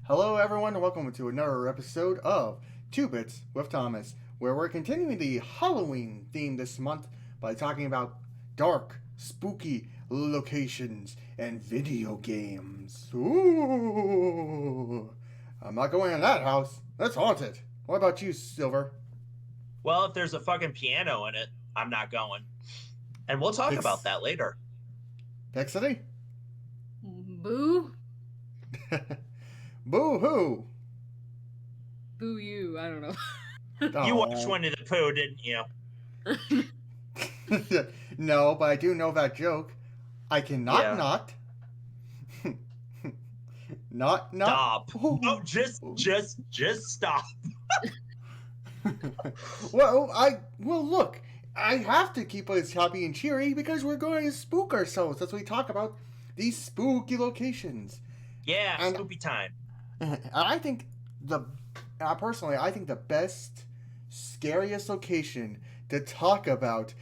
Hello, everyone, and welcome to another episode of Two Bits with Thomas, where we're continuing the Halloween theme this month by talking about dark, spooky locations and video games. Ooh! I'm not going in that house. That's haunted. What about you, Silver? Well, if there's a fucking piano in it, I'm not going. And we'll talk about Pix- that later. Pixiety? Boo? Boo hoo! Boo you. I don't know. You watched Oh. Winnie the Pooh, didn't you? No, but I do know that joke. I can knock Yeah. knock. Not. Stop. No, just stop. Well look, I have to keep us happy and cheery because we're going to spook ourselves as we talk about these spooky locations. Yeah, And- spoopy time. I think personally, I think the best, scariest location to talk about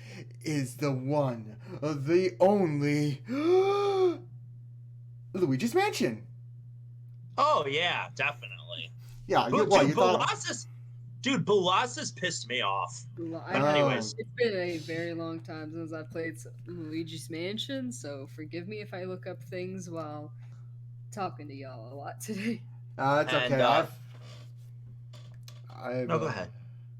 is the one, the only Luigi's Mansion. Oh yeah, definitely. Yeah, Dude, you thought? Bolasis pissed me off. Anyways, it's been a very long time since I've played Luigi's Mansion, so forgive me if I look up things while talking to y'all a lot today. It's And, okay. No, go ahead.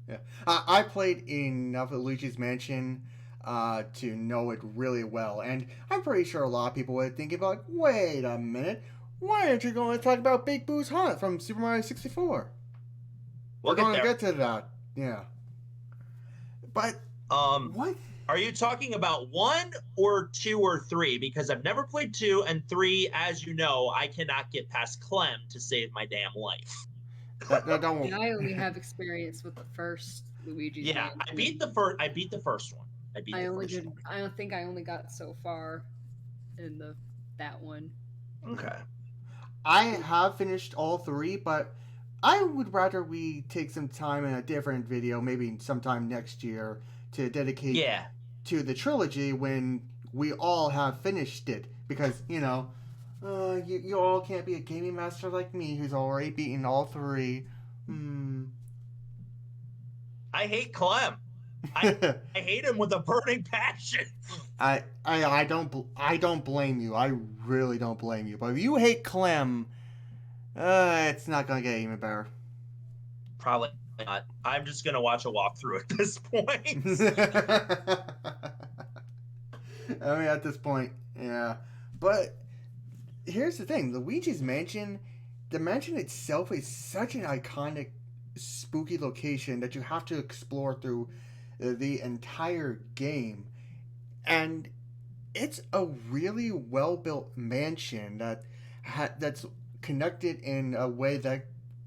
Yeah, I played enough of Luigi's Mansion to know it really well, and I'm pretty sure a lot of people would think about, wait a minute, why aren't you going to talk about Big Boo's Haunt from Super Mario 64? We'll We're going get to there. get to that, yeah. But what? Are you talking about 1 or 2 or 3? Because I've never played 2, and 3, as you know, I cannot get past Clem to save my damn life. Don't. And I only have experience with the first Luigi's Yeah, Mansion. I beat the first one. I don't think I only got so far in that one. Okay. I have finished all three, but I would rather we take some time in a different video, maybe sometime next year, to dedicate Yeah. to the trilogy when we all have finished it. Because, you all can't be a gaming master like me who's already beaten all three. I hate Clem. I hate him with a burning passion. I don't blame you. I really don't blame you. But if you hate Clem, it's not gonna get even better. Probably not. I'm just gonna watch a walkthrough at this point. I mean, at this point, yeah. But here's the thing: Luigi's Mansion, the mansion itself is such an iconic, spooky location that you have to explore through the entire game, and it's a really well built mansion that's connected in a way that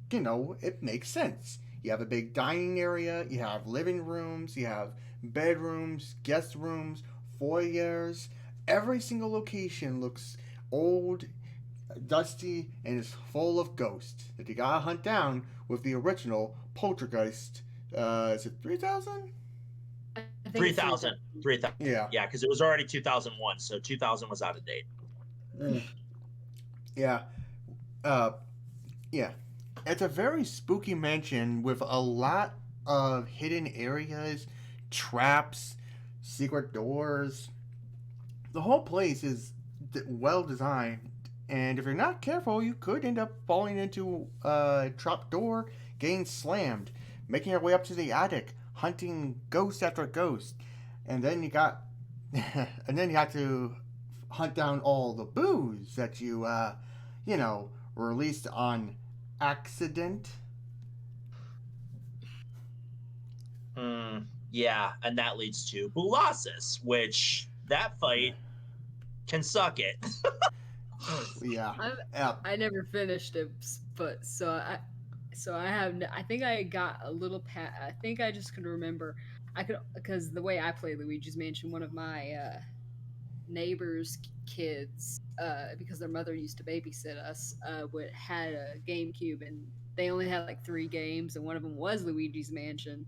it makes sense. You have a big dining area, you have living rooms, you have bedrooms, guest rooms, foyers. Every single location looks old, dusty, and is full of ghosts that you gotta hunt down with the original Poltergeist. Is it 3000? I think 3,000. 3,000. Yeah. Yeah, because it was already 2001, so 2000 was out of date. Yeah. Yeah. It's a very spooky mansion with a lot of hidden areas, traps, secret doors. The whole place is well designed, and if you're not careful, you could end up falling into a trap door, getting slammed, making your way up to the attic, hunting ghost after ghost, and then you have to hunt down all the booze that you released on accident. Yeah, and that leads to Bulasis, which that fight can suck it. Yeah. I never finished it, but I think I got a little I think I just could remember. Because the way I play Luigi's Mansion, one of my neighbors' kids, because their mother used to babysit us, had a GameCube, and they only had like 3 games, and one of them was Luigi's Mansion.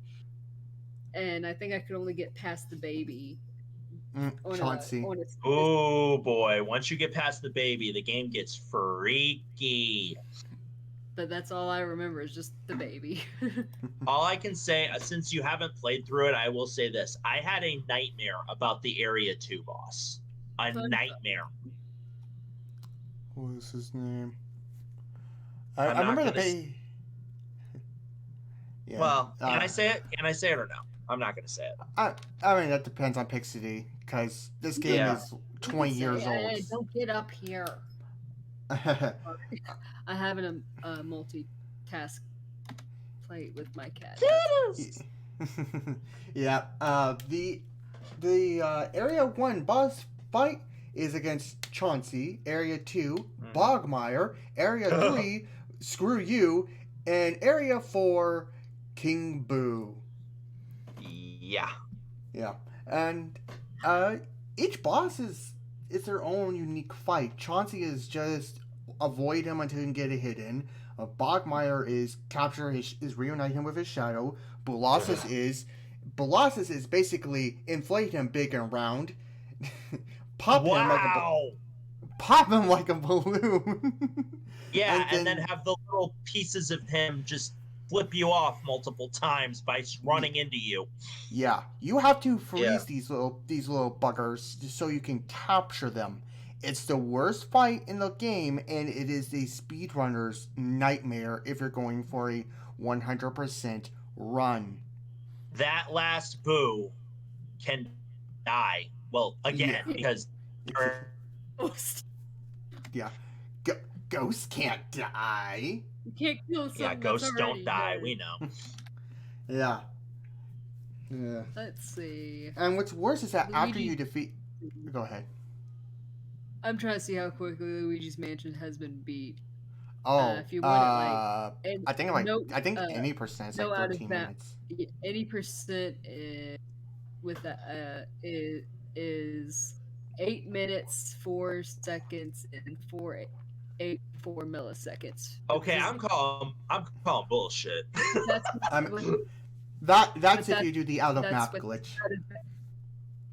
And I think I could only get past the baby. Chauncey. Oh boy, once you get past the baby, the game gets freaky. but that's all I remember is just the baby. All I can say, since you haven't played through it, I will say this: I had a nightmare about the Area 2 boss. A Fun nightmare. What was his name? I I'm not remember the gonna baby. Yeah. Well, can I say it? Can I say it or no? I'm not gonna say it. I mean, that depends on Pixiety, because this game Yeah. is 20 years old. Hey, don't get up here. I have a multitask play with my cat. Yeah. The Area 1 boss fight is against Chauncey. Area 2, Bogmire. Area 3, Screw You. And Area 4, King Boo. Yeah. Yeah. And each boss is their own unique fight. Chauncey is just avoid him until you can get a hit in. Bogmire is capture is reunite him with his shadow. Bolossus is basically inflate him big and round. Pop him like a balloon. Yeah, and then have the little pieces of him just flip you off multiple times by running into you. Yeah, you have to freeze these little buggers so you can capture them. It's the worst fight in the game, and it is the speedrunner's nightmare if you're going for a 100% run. That last Boo can die. Well, again, because yeah, ghosts can't die. You can't kill something. Yeah, ghosts don't die. Dead. We know. Yeah. Yeah. Let's see. And what's worse is that Luigi... after you defeat... Go ahead. I'm trying to see how quickly Luigi's Mansion has been beat. Oh, if you want it, I think any percent is like 13 minutes. Any percent with that is 8 minutes 4 seconds and 4 milliseconds. Okay, I'm calling bullshit. That's if you do the out of map glitch.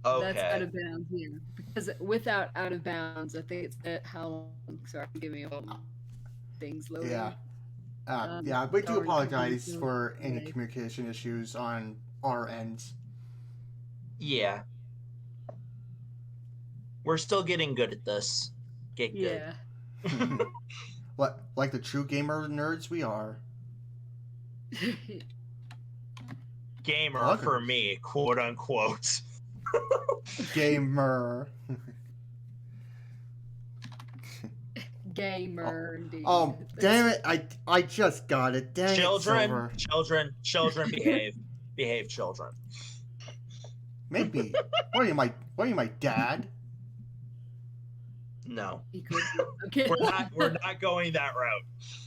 Okay. That's out of bounds, yeah. Because without out of bounds, I think it's how long. Sorry, give me a moment. Things loading. Yeah. Yeah, we do apologize for any communication issues on our ends. Yeah. We're still getting good at this. Get good. Yeah. What, like the true gamer nerds we are. Gamer for me, quote unquote. Gamer. Gamer, indeed. Oh, damn it. I just got it. Dang children, it, children, behave, children. Maybe. What are you, my dad? No. He could. Okay. We're not going that route.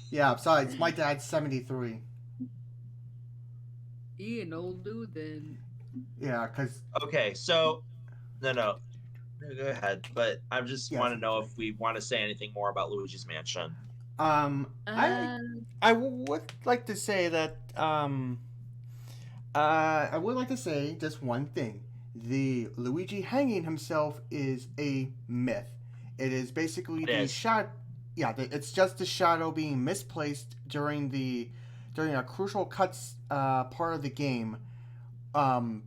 Yeah, besides, my dad's 73. He an old dude then. Yeah, because... Okay, so... No. Go ahead, but I just want to know if we want to say anything more about Luigi's Mansion. I would like to say that, I would like to say just one thing. The Luigi hanging himself is a myth. It is basically shadow. Yeah, it's just the shadow being misplaced during a crucial part of the game.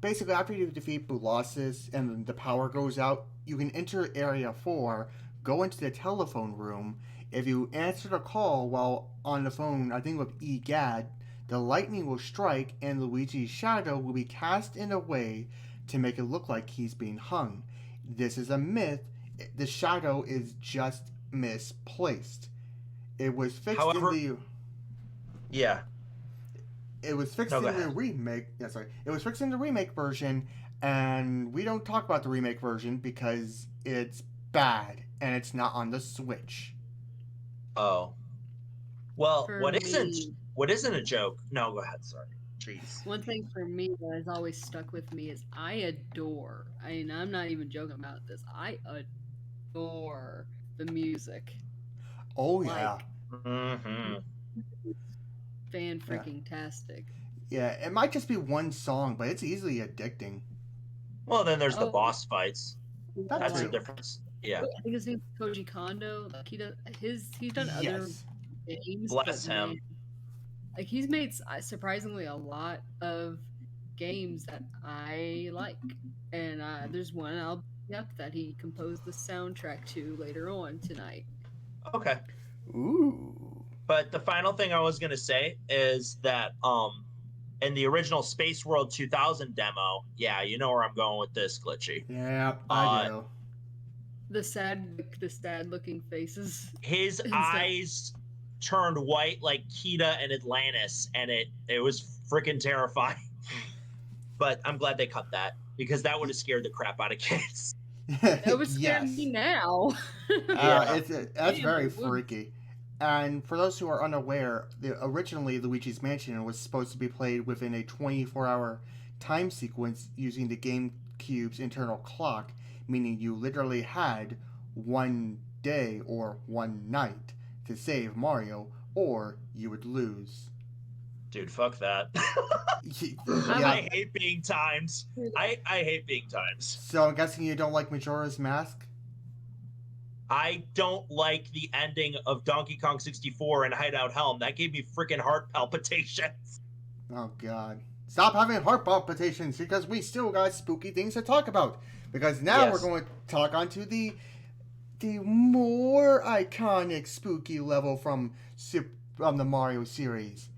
Basically, after you defeat Bolossus and the power goes out, you can enter Area 4, go into the telephone room. If you answer the call while on the phone, I think with EGAD, the lightning will strike and Luigi's shadow will be cast in a way to make it look like he's being hung. This is a myth. The shadow is just misplaced. It was fixed in the... Yeah. It was fixed in the remake. Yeah, sorry. It was fixed in the remake version, and we don't talk about the remake version because it's bad and it's not on the Switch. Oh. Well, what isn't a joke? No, go ahead. Sorry. Jeez. One thing for me that has always stuck with me is I'm not even joking about this. I adore the music. Oh yeah. Fan-freaking-tastic. Yeah, it might just be one song, but it's easily addicting. Well, then there's the boss fights. That's true. the difference. Yeah. I think his name's Koji Kondo. Like he's done other games, Bless but man, him. like he's made surprisingly a lot of games that I like, and there's one I'll bring up that he composed the soundtrack to later on tonight. Okay. Ooh. But the final thing I was gonna say is that in the original Space World 2000 demo, yeah, you know where I'm going with this, Glitchy. Yeah, I Uh, do. The sad looking faces. his and stuff. eyes turned white like Kita and Atlantis, and it was freaking terrifying. But I'm glad they cut that because that would have scared the crap out of kids. That would scare Yes. me now. Yeah. That's Damn, very it would. freaky. And for those who are unaware, originally Luigi's Mansion was supposed to be played within a 24-hour time sequence using the GameCube's internal clock, meaning you literally had one day or one night to save Mario, or you would lose. Dude, fuck that. Yeah. I hate being timed. I hate being timed. So I'm guessing you don't like Majora's Mask? I don't like the ending of Donkey Kong 64 and Hideout Helm. That gave me freaking heart palpitations. Oh God. Stop having heart palpitations because we still got spooky things to talk about. Because now Yes. we're going to talk onto the more iconic spooky level from the Mario series.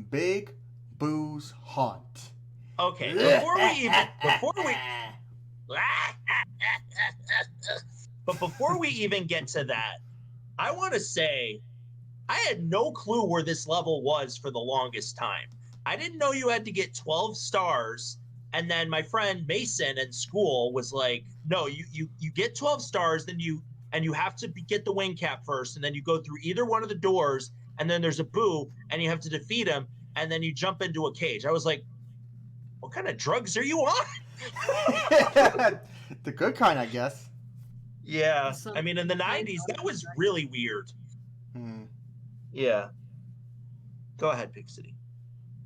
Big Boo's Haunt. Okay, before we even get to that, I want to say I had no clue where this level was for the longest time. I didn't know you had to get 12 stars, and then my friend Mason in school was like, "No, you get 12 stars, then you have to get the wing cap first, and then you go through either one of the doors, and then there's a Boo, and you have to defeat him, and then you jump into a cage." I was like, "What kind of drugs are you on?" The good kind, I guess. Yeah, Some- I mean, in the 90s, that was really weird. Hmm. Yeah. Go ahead, Pixiety.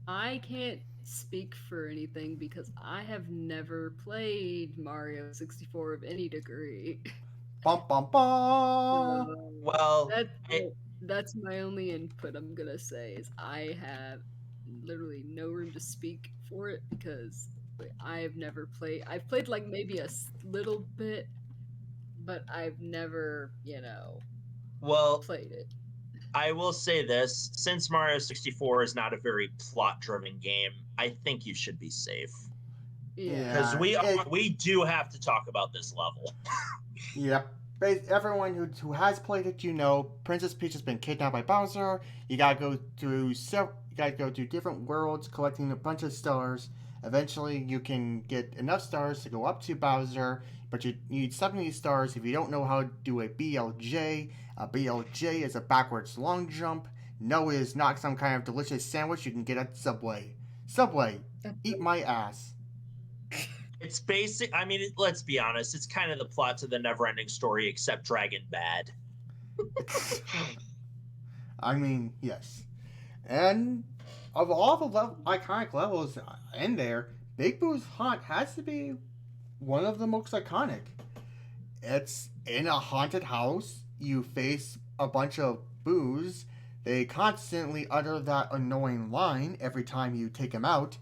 I can't speak for anything because I have never played Mario 64 of any degree. Bum bum bum. Well, That's my only input I'm gonna say is I have literally no room to speak for it because I have never played. I've played like maybe a little bit, but I've never, well, played it. I will say this: since Mario 64 is not a very plot-driven game, I think you should be safe Yeah. because we do have to talk about this level. Yep. Everyone who has played it, Princess Peach has been kidnapped by Bowser. You gotta go through different worlds, collecting a bunch of stars. Eventually, you can get enough stars to go up to Bowser, but you need 70 stars if you don't know how to do a BLJ. A BLJ is a backwards long jump. No, it is not some kind of delicious sandwich you can get at Subway. Subway, eat my ass. It's basic. I mean, let's be honest. It's kind of the plot to the Never-Ending Story, except Dragon Bad. I mean, yes. And of all the iconic levels in there, Big Boo's Haunt has to be one of the most iconic. It's in a haunted house. You face a bunch of boos. They constantly utter that annoying line every time you take them out.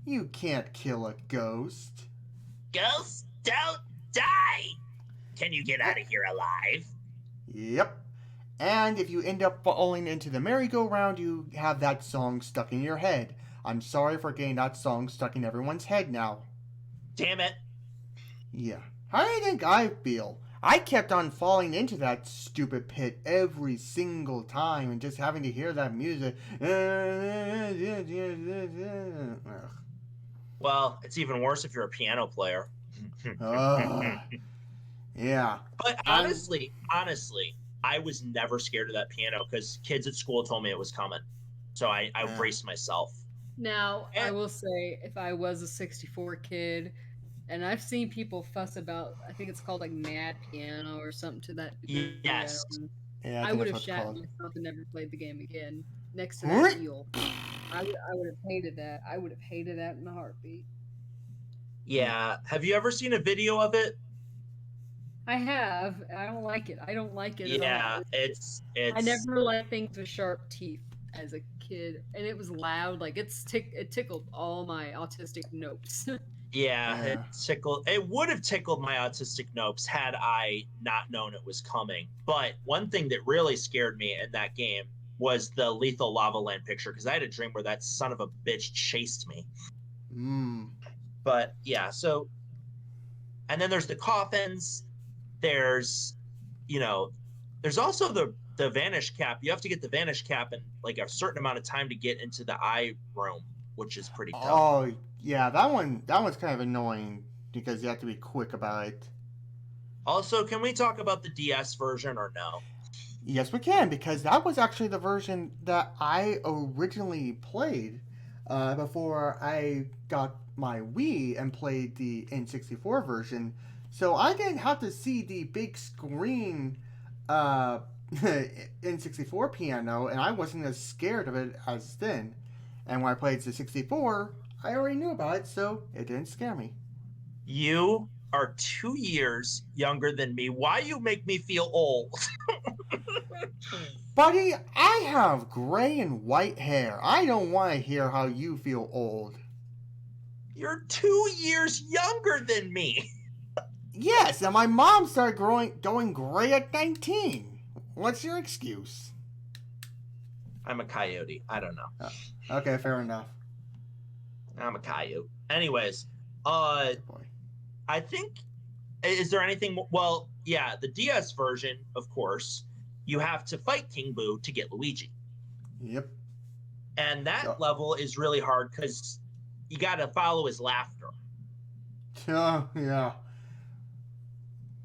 You can't kill a ghost. Ghosts don't die. Can you get out of here alive? Yep. And if you end up falling into the merry-go-round, you have that song stuck in your head. I'm sorry for getting that song stuck in everyone's head now. Damn it. Yeah. How do you think I feel? I kept on falling into that stupid pit every single time and just having to hear that music. Ugh. Well, it's even worse if you're a piano player. Yeah. But honestly, I was never scared of that piano because kids at school told me it was coming. So I braced myself. Now, I will say, if I was a 64 kid, and I've seen people fuss about, I think it's called like Mad Piano or something to that degree. Yes. Yeah, I would have shat myself and never played the game again. Next to that eel. I would have hated that. I would have hated that in a heartbeat. Yeah. Have you ever seen a video of it? I have. I don't like it. I don't like it at Yeah, all. it's I never liked things with sharp teeth as a kid, and it was loud. Like it tickled all my autistic nopes. yeah, Yeah. it would have tickled my autistic nopes had I not known it was coming. But one thing that really scared me in that game was the lethal lava land picture because I had a dream where that son of a bitch chased me. Mm. But yeah, so and then there's the coffins. There's you know, there's also the vanish cap. You have to get the vanish cap in like a certain amount of time to get into the eye room, which is pretty tough. Oh, yeah, that one's kind of annoying because you have to be quick about it. Also, can we talk about the DS version or no? Yes, we can because that was actually the version that I originally played before I got my Wii and played the N64 version. So I didn't have to see the big screen uh, N64 piano, and I wasn't as scared of it as then. And when I played the 64, I already knew about it, so it didn't scare me. You are 2 years younger than me. Why you make me feel old? Buddy, I have gray and white hair. I don't want to hear how you feel old. You're 2 years younger than me. Yes, and my mom started going gray at 19. What's your excuse? I'm a coyote. I don't know. Okay, fair enough. I'm a coyote. Anyways, Good boy. I think is there anything well, yeah, the DS version, of course, you have to fight King Boo to get Luigi. Yep. And that Oh, level is really hard cuz you got to follow his laughter. yeah.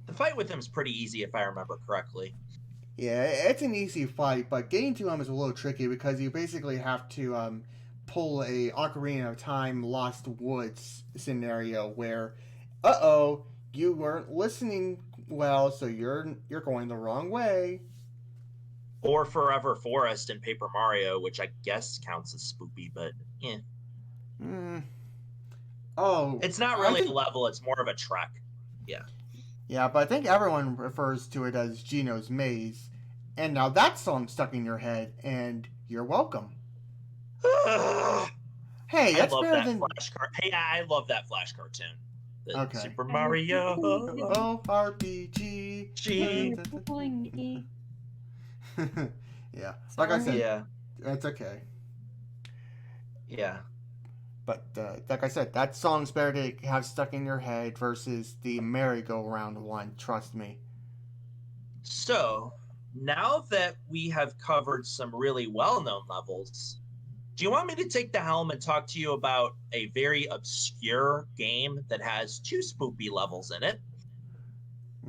The fight with him is pretty easy if I remember correctly. Yeah, it's an easy fight, but getting to him is a little tricky because you basically have to pull a Ocarina of Time Lost Woods scenario where, you weren't listening well, so you're going the wrong way. Or Forever Forest in Paper Mario, which I guess counts as spoopy, but yeah. Hmm. Oh, It's not I really a think level, it's more of a trek. Yeah. yeah, but I think everyone refers to it as Gino's Maze, and now that song stuck in your head, and you're welcome. I Hey, that's love better that than Flash card. Hey, I love that Flash cartoon. The okay. Super Mario. Oh, RPG. G. Yeah, like I said, Yeah, that's okay. yeah. But like I said, that song's better to have stuck in your head versus the merry-go-round one. Trust me. So now that we have covered some really well-known levels, do you want me to take the helm and talk to you about a very obscure game that has two spoopy levels in it?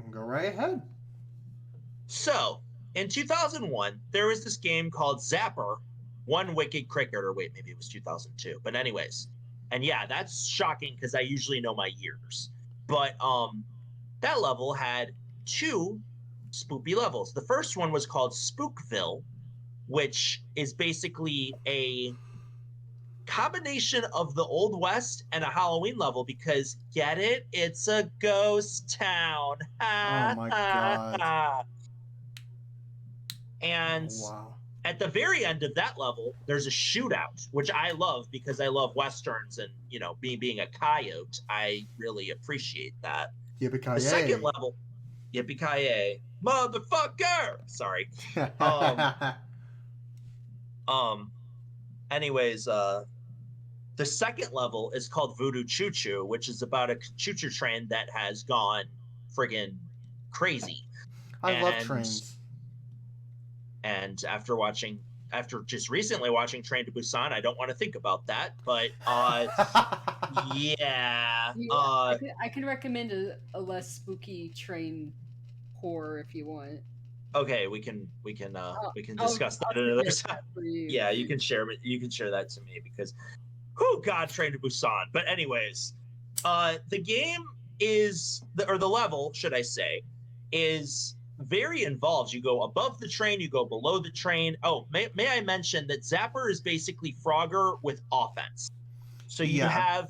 Go right ahead. So, in 2001, there was this game called Zapper, One Wicked Cricket, or wait, maybe it was 2002. But anyways, and yeah, that's shocking because I usually know my years. But that level had two spoopy levels. The first one was called Spookville, which is basically a combination of the Old West and a Halloween level because get it? It's a ghost town. Oh Ha my ha god. ha. Oh And wow. at the very end of that level, there's a shootout, which I love because I love westerns and being a coyote, I really appreciate that. The second Yippee-ki-yay. level, yippee ki motherfucker. Sorry. Um. Um. Anyways, the second level is called Voodoo Choo Choo, which is about a choo choo train that has gone friggin' crazy. I love And trains. after just recently watching Train to Busan, I don't want to think about that. But yeah. Yeah, I can recommend a less spooky train horror if you want. Okay, we can discuss that another suggest time. that for you. Yeah, you can share that to me because oh god, Train to Busan. But anyways, the game or the level, should I say, is very involved. You go above the train, you go below the train. Oh, may I mention that Zapper is basically Frogger with offense. So Yeah.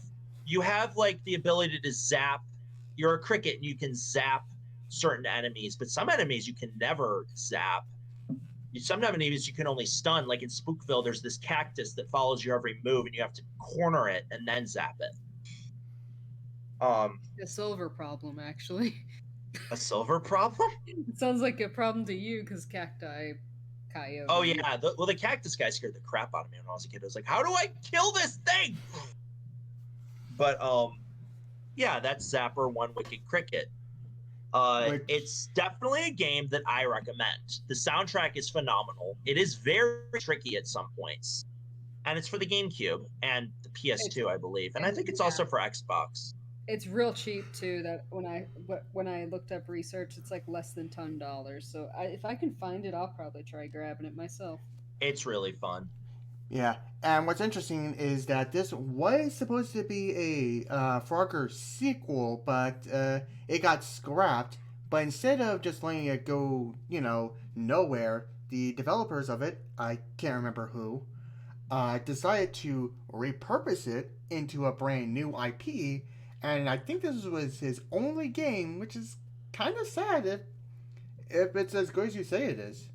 you have like the ability to zap. You're a cricket and you can zap certain enemies, but some enemies you can never zap. Some enemies you can only stun. Like in Spookville, there's this cactus that follows your every move, and you have to corner it and then zap it. A silver problem, actually. A silver problem? It sounds like a problem to you because cacti, coyote. Oh yeah, the cactus guy scared the crap out of me when I was a kid. I was like, how do I kill this thing? But yeah, that's Zapper One Wicked Cricket. It's definitely a game that I recommend. The soundtrack is phenomenal. It is very tricky at some points, and it's for the GameCube and the PS2, I believe, and I think it's also for Xbox. It's real cheap too. That when I looked up research, it's like less than $10. So if I can find it, I'll probably try grabbing it myself. It's really fun. Yeah, and what's interesting is that this was supposed to be a Frogger sequel, but it got scrapped. But instead of just letting it go, nowhere, the developers of it, I can't remember who, decided to repurpose it into a brand new IP. And I think this was his only game, which is kind of sad if it's as good as you say it is.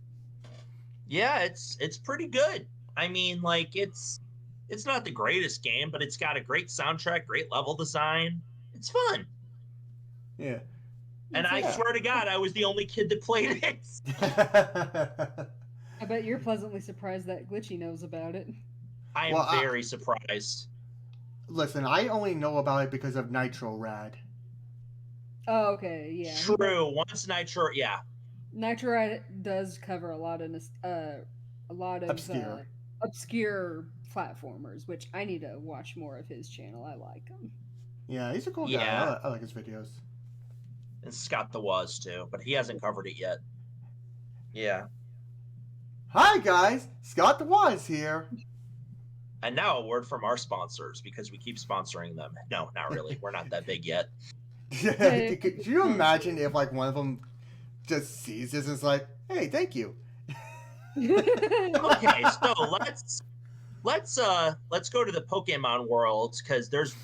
Yeah, it's pretty good. I mean, like it's not the greatest game, but it's got a great soundtrack, great level design. It's fun. Yeah. And I swear to God, I was the only kid that played it. I bet you're pleasantly surprised that Glitchy knows about it. I am very surprised. Listen, I only know about it because of Nitro Rad. Oh, okay, yeah. True. Once Nitro, yeah. Nitro Rad does cover a lot of obscure platformers, which I need to watch more of his channel. I like him. Yeah, he's a cool guy. I like his videos. And Scott the Was too, but he hasn't covered it yet. Yeah. Hi guys, Scott the Was here. And now a word from our sponsors, because we keep sponsoring them. No, not really. We're not that big yet. Could you imagine if like one of them just sees this and is like, "Hey, thank you." Okay, so let's go to the Pokemon world, because there's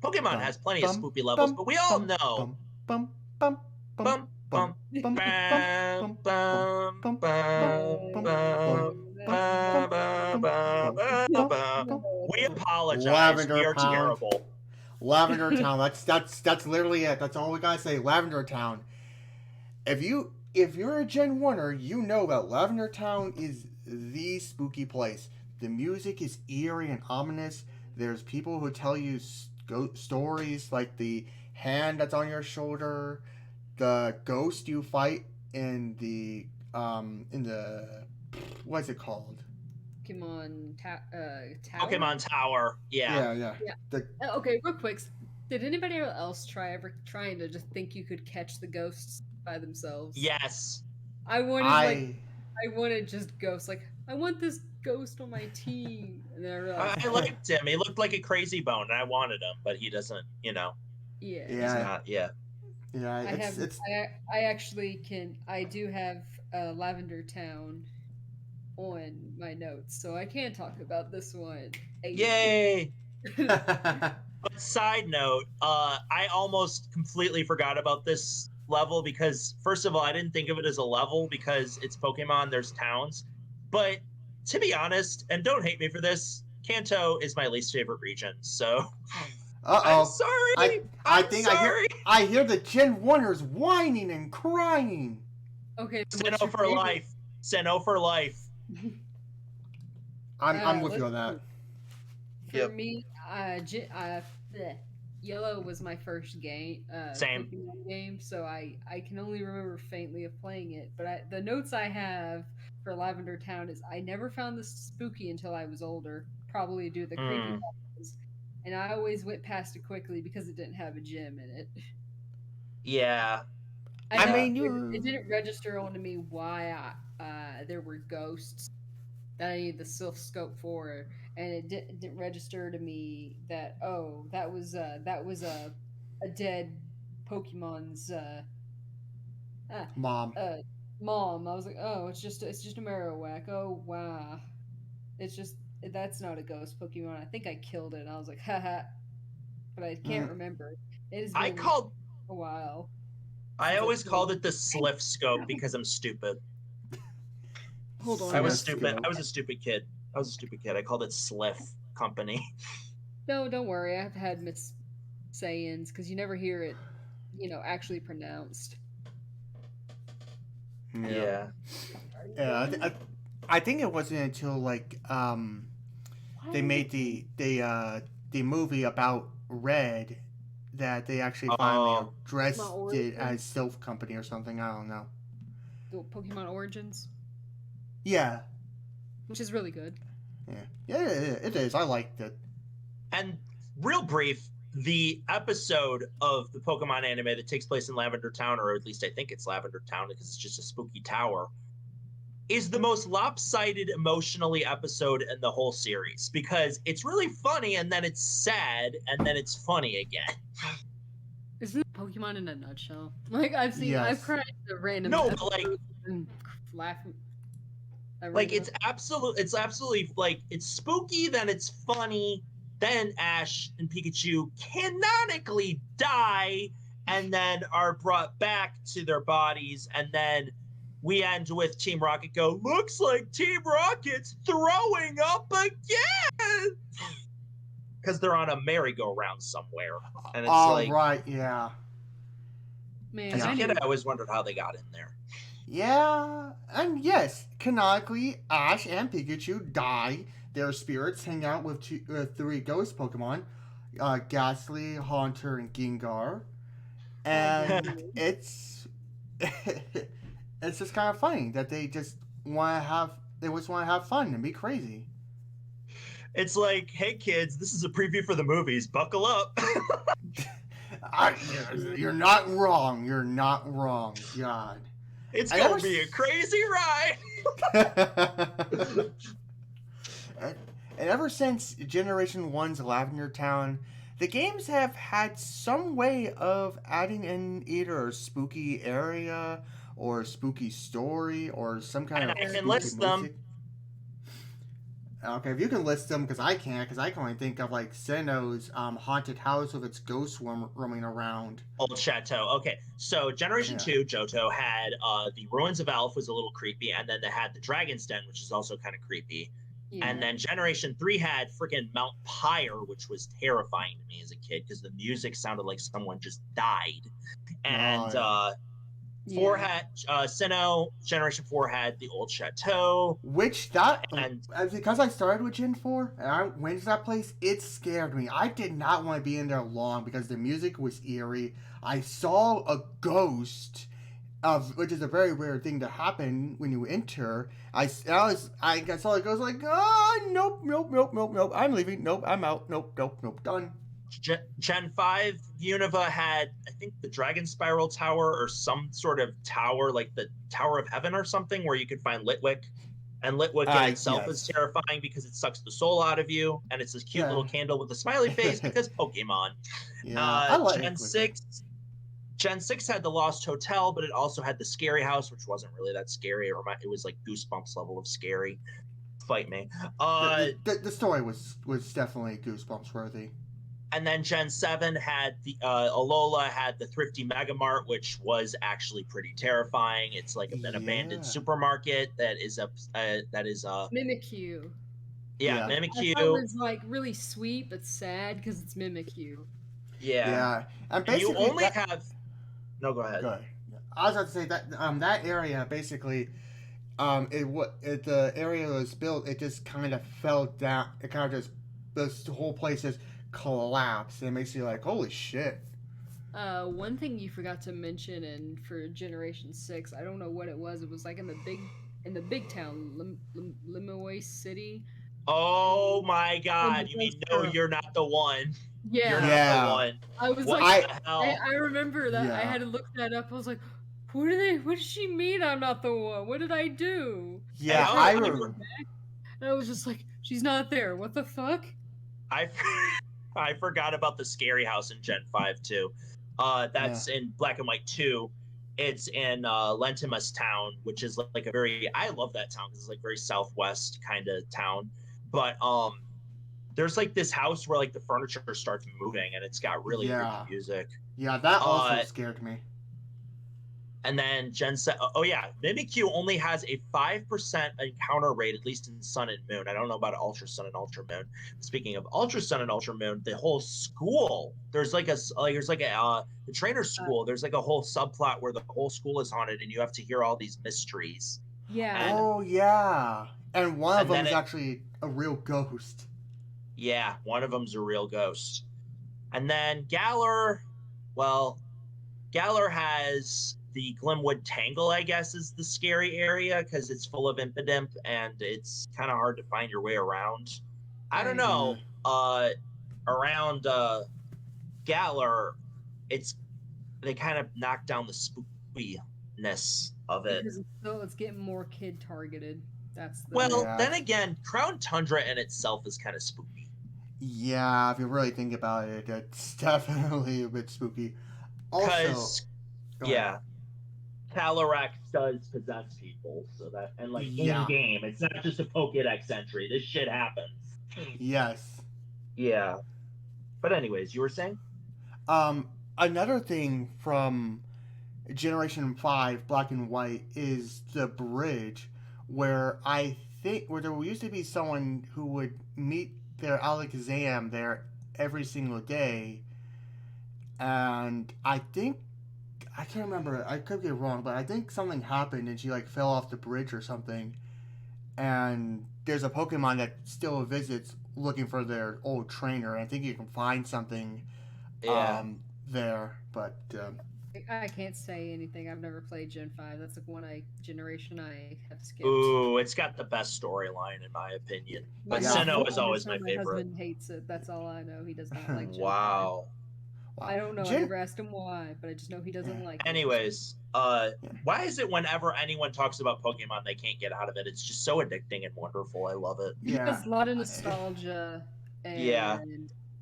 Pokemon has plenty of spoopy levels, but we all know. We apologize. Lavender we are Town. terrible. Lavender Town. That's literally it. That's all we gotta say. Lavender Town. If you're a Gen 1er, you know that Lavender Town is the spooky place. The music is eerie and ominous. There's people who tell you stories like the hand that's on your shoulder, the ghost you fight in the what's it called? Pokemon Tower. Pokemon Tower. Yeah. Okay, real quick. Did anybody else ever trying to just think you could catch the ghosts by themselves? Yes. I wanted just ghosts. Like, I want this ghost on my team. And then I realized I liked him. He looked like a crazy bone, and I wanted him, but he doesn't. Yeah. He's not. Yeah. Yeah. I do have Lavender Town on my notes, so I can talk about this one. Yay! But side note, I almost completely forgot about this level because, first of all, I didn't think of it as a level because it's Pokemon, there's towns. But to be honest, and don't hate me for this, Kanto is my least favorite region, so... I'm sorry! I hear the Gen 1ers whining and crying! Okay, Sinnoh for life! Sinnoh for life! I'm with you on that. For me, Yellow was my first game. Same. Pokemon game, so I can only remember faintly of playing it. But the notes I have for Lavender Town is I never found this spooky until I was older, probably due to the creepypastas, and I always went past it quickly because it didn't have a gym in it. Yeah. It didn't register onto me why there were ghosts that I needed the Sylph Scope for, and it didn't register to me that that was a dead Pokemon's mom. Mom. I was like, oh, it's just a Marowak. Oh wow, that's not a ghost Pokemon. I think I killed it. And I was like, haha, but I can't remember. It has been a while. I always called it the Sliff scope because I'm stupid. Hold on. I was Sliff stupid. scope. I was a stupid kid. I called it Sliff Company. No, don't worry. I've had sayings because you never hear it, actually pronounced. Yeah. Yeah, I think it wasn't until like they made the movie about Red that they actually finally addressed it as Sylph Company or something. I don't know. The Pokemon Origins, Yeah, which is really good. yeah, it is. I liked it. And real brief, the episode of the Pokemon anime that takes place in Lavender Town, or at least I think it's Lavender Town because it's just a spooky tower, is the most lopsided emotionally episode in the whole series because it's really funny and then it's sad and then it's funny again. Isn't it Pokemon in a nutshell? Like I've cried at random. No, but like, and laughing. Like it's absolutely like it's spooky, then it's funny, then Ash and Pikachu canonically die and then are brought back to their bodies, and then we end with Team Rocket go, looks like Team Rocket's throwing up again. Because they're on a merry-go-round somewhere. And it's right, yeah. Man, as a kid, I always wondered how they got in there. Yeah, and yes, canonically, Ash and Pikachu die. Their spirits hang out with three ghost Pokemon, Ghastly, Haunter, and Gengar. And it's it's just kind of funny that they just want to have fun and be crazy. It's like, hey kids, this is a preview for the movies. Buckle up. You're not wrong. You're not wrong. God. It's gonna be a crazy ride. And ever since Generation 1's Lavender Town, the games have had some way of adding in either a spooky area or a spooky story or some kind of spooky list music. Okay, if you can list them, because I can't, because I can only think of like Sinnoh's haunted house with its ghosts roaming around. Old Chateau. Okay, so Generation 2, Johto, had the Ruins of Elf was a little creepy, and then they had the Dragon's Den, which is also kind of creepy. Yeah. And then Generation 3 had freaking Mount Pyre, which was terrifying to me as a kid because the music sounded like someone just died. And 4 had Sinnoh. Generation 4 had the Old Chateau. Which because I started with Gen 4 and I went to that place, it scared me. I did not want to be in there long because the music was eerie. I saw a ghost, which is a very rare thing to happen when you enter. I saw a ghost like, nope, I'm leaving, nope, I'm out, nope, done. Gen 5 Unova had, I think, the Dragon Spiral Tower or some sort of tower, like the Tower of Heaven or something, where you could find Litwick. And Litwick in itself is terrifying because it sucks the soul out of you, and it's this cute little candle with a smiley face because Pokemon. I like Gen 6 had the Lost Hotel, but it also had the Scary House, which wasn't really that scary. It was like Goosebumps level of scary. Fight me. The story was definitely Goosebumps worthy. And then Gen 7 had the Alola had the Thrifty Mega Mart, which was actually pretty terrifying. It's like an abandoned supermarket that is Mimikyu. Yeah, Mimikyu. I thought it was like really sweet but sad because it's Mimikyu. Yeah. And basically you only have. No, go ahead. I was about to say that that area basically, the area was built. It just kind of fell down. It kind of just this whole place just collapsed. It makes you like, holy shit. One thing you forgot to mention, and for Generation 6, I don't know what it was. It was like in the big town, Limoy City. Oh my God! You mean no? You're not the one. Yeah. You're not the one. I was I remember that. I had to look that up. I was like, what does she mean I'm not the one? What did I do? Yeah, I remember. And I was just like, she's not there. What the fuck? I forgot about the Scary House in Gen 5 too. That's in Black and White 2. It's in Lentimus Town, which is like I love that town because it's like very southwest kind of town. But there's like this house where like the furniture starts moving and it's got really weird music. Yeah, that also scared me. And then Gen 7, oh yeah, Mimikyu only has a 5% encounter rate, at least in Sun and Moon. I don't know about Ultra Sun and Ultra Moon. Speaking of Ultra Sun and Ultra Moon, the whole school, there's like the trainer school, there's like a whole subplot where the whole school is haunted and you have to hear all these mysteries. Yeah. And, Oh yeah, and one of And them then is it- actually a real ghost. yeah, one of them's a real ghost. And then Galar, well, Galar has the Glimwood Tangle, I guess, is the scary area because it's full of Impidimp and it's kind of hard to find your way around. I don't know. Around Galar, they kind of knock down the spookiness of it. Because it's getting more kid targeted. That's the Well, Yeah. then again, Crown Tundra in itself is kind of spooky. Yeah, if you really think about it, it's definitely a bit spooky. Also, Because, go ahead. yeah, Calyrex does possess people, so that, and like Yeah. in game, it's not just a Pokédex entry. This shit happens. Yes. Yeah. But anyways, you were saying? Another thing from Generation 5, Black and White, is the bridge where where there used to be someone who would meet their Alakazam there every single day, and I can't remember, I could be wrong, but I think something happened and she like fell off the bridge or something, and there's a Pokemon that still visits looking for their old trainer, and I think you can find something there, but I can't say anything. I've never played Gen 5. That's like one generation I have skipped. Ooh, it's got the best storyline in my opinion. But Yeah. Sinnoh is always my My favorite. husband hates it. That's all I know. He does not like Gen 5. Wow. I don't know. I never asked him why, but I just know he doesn't like it. Anyways, why is it whenever anyone talks about Pokemon, they can't get out of it? It's just so addicting and wonderful. I love it. yeah. There's a lot of nostalgia. And Yeah.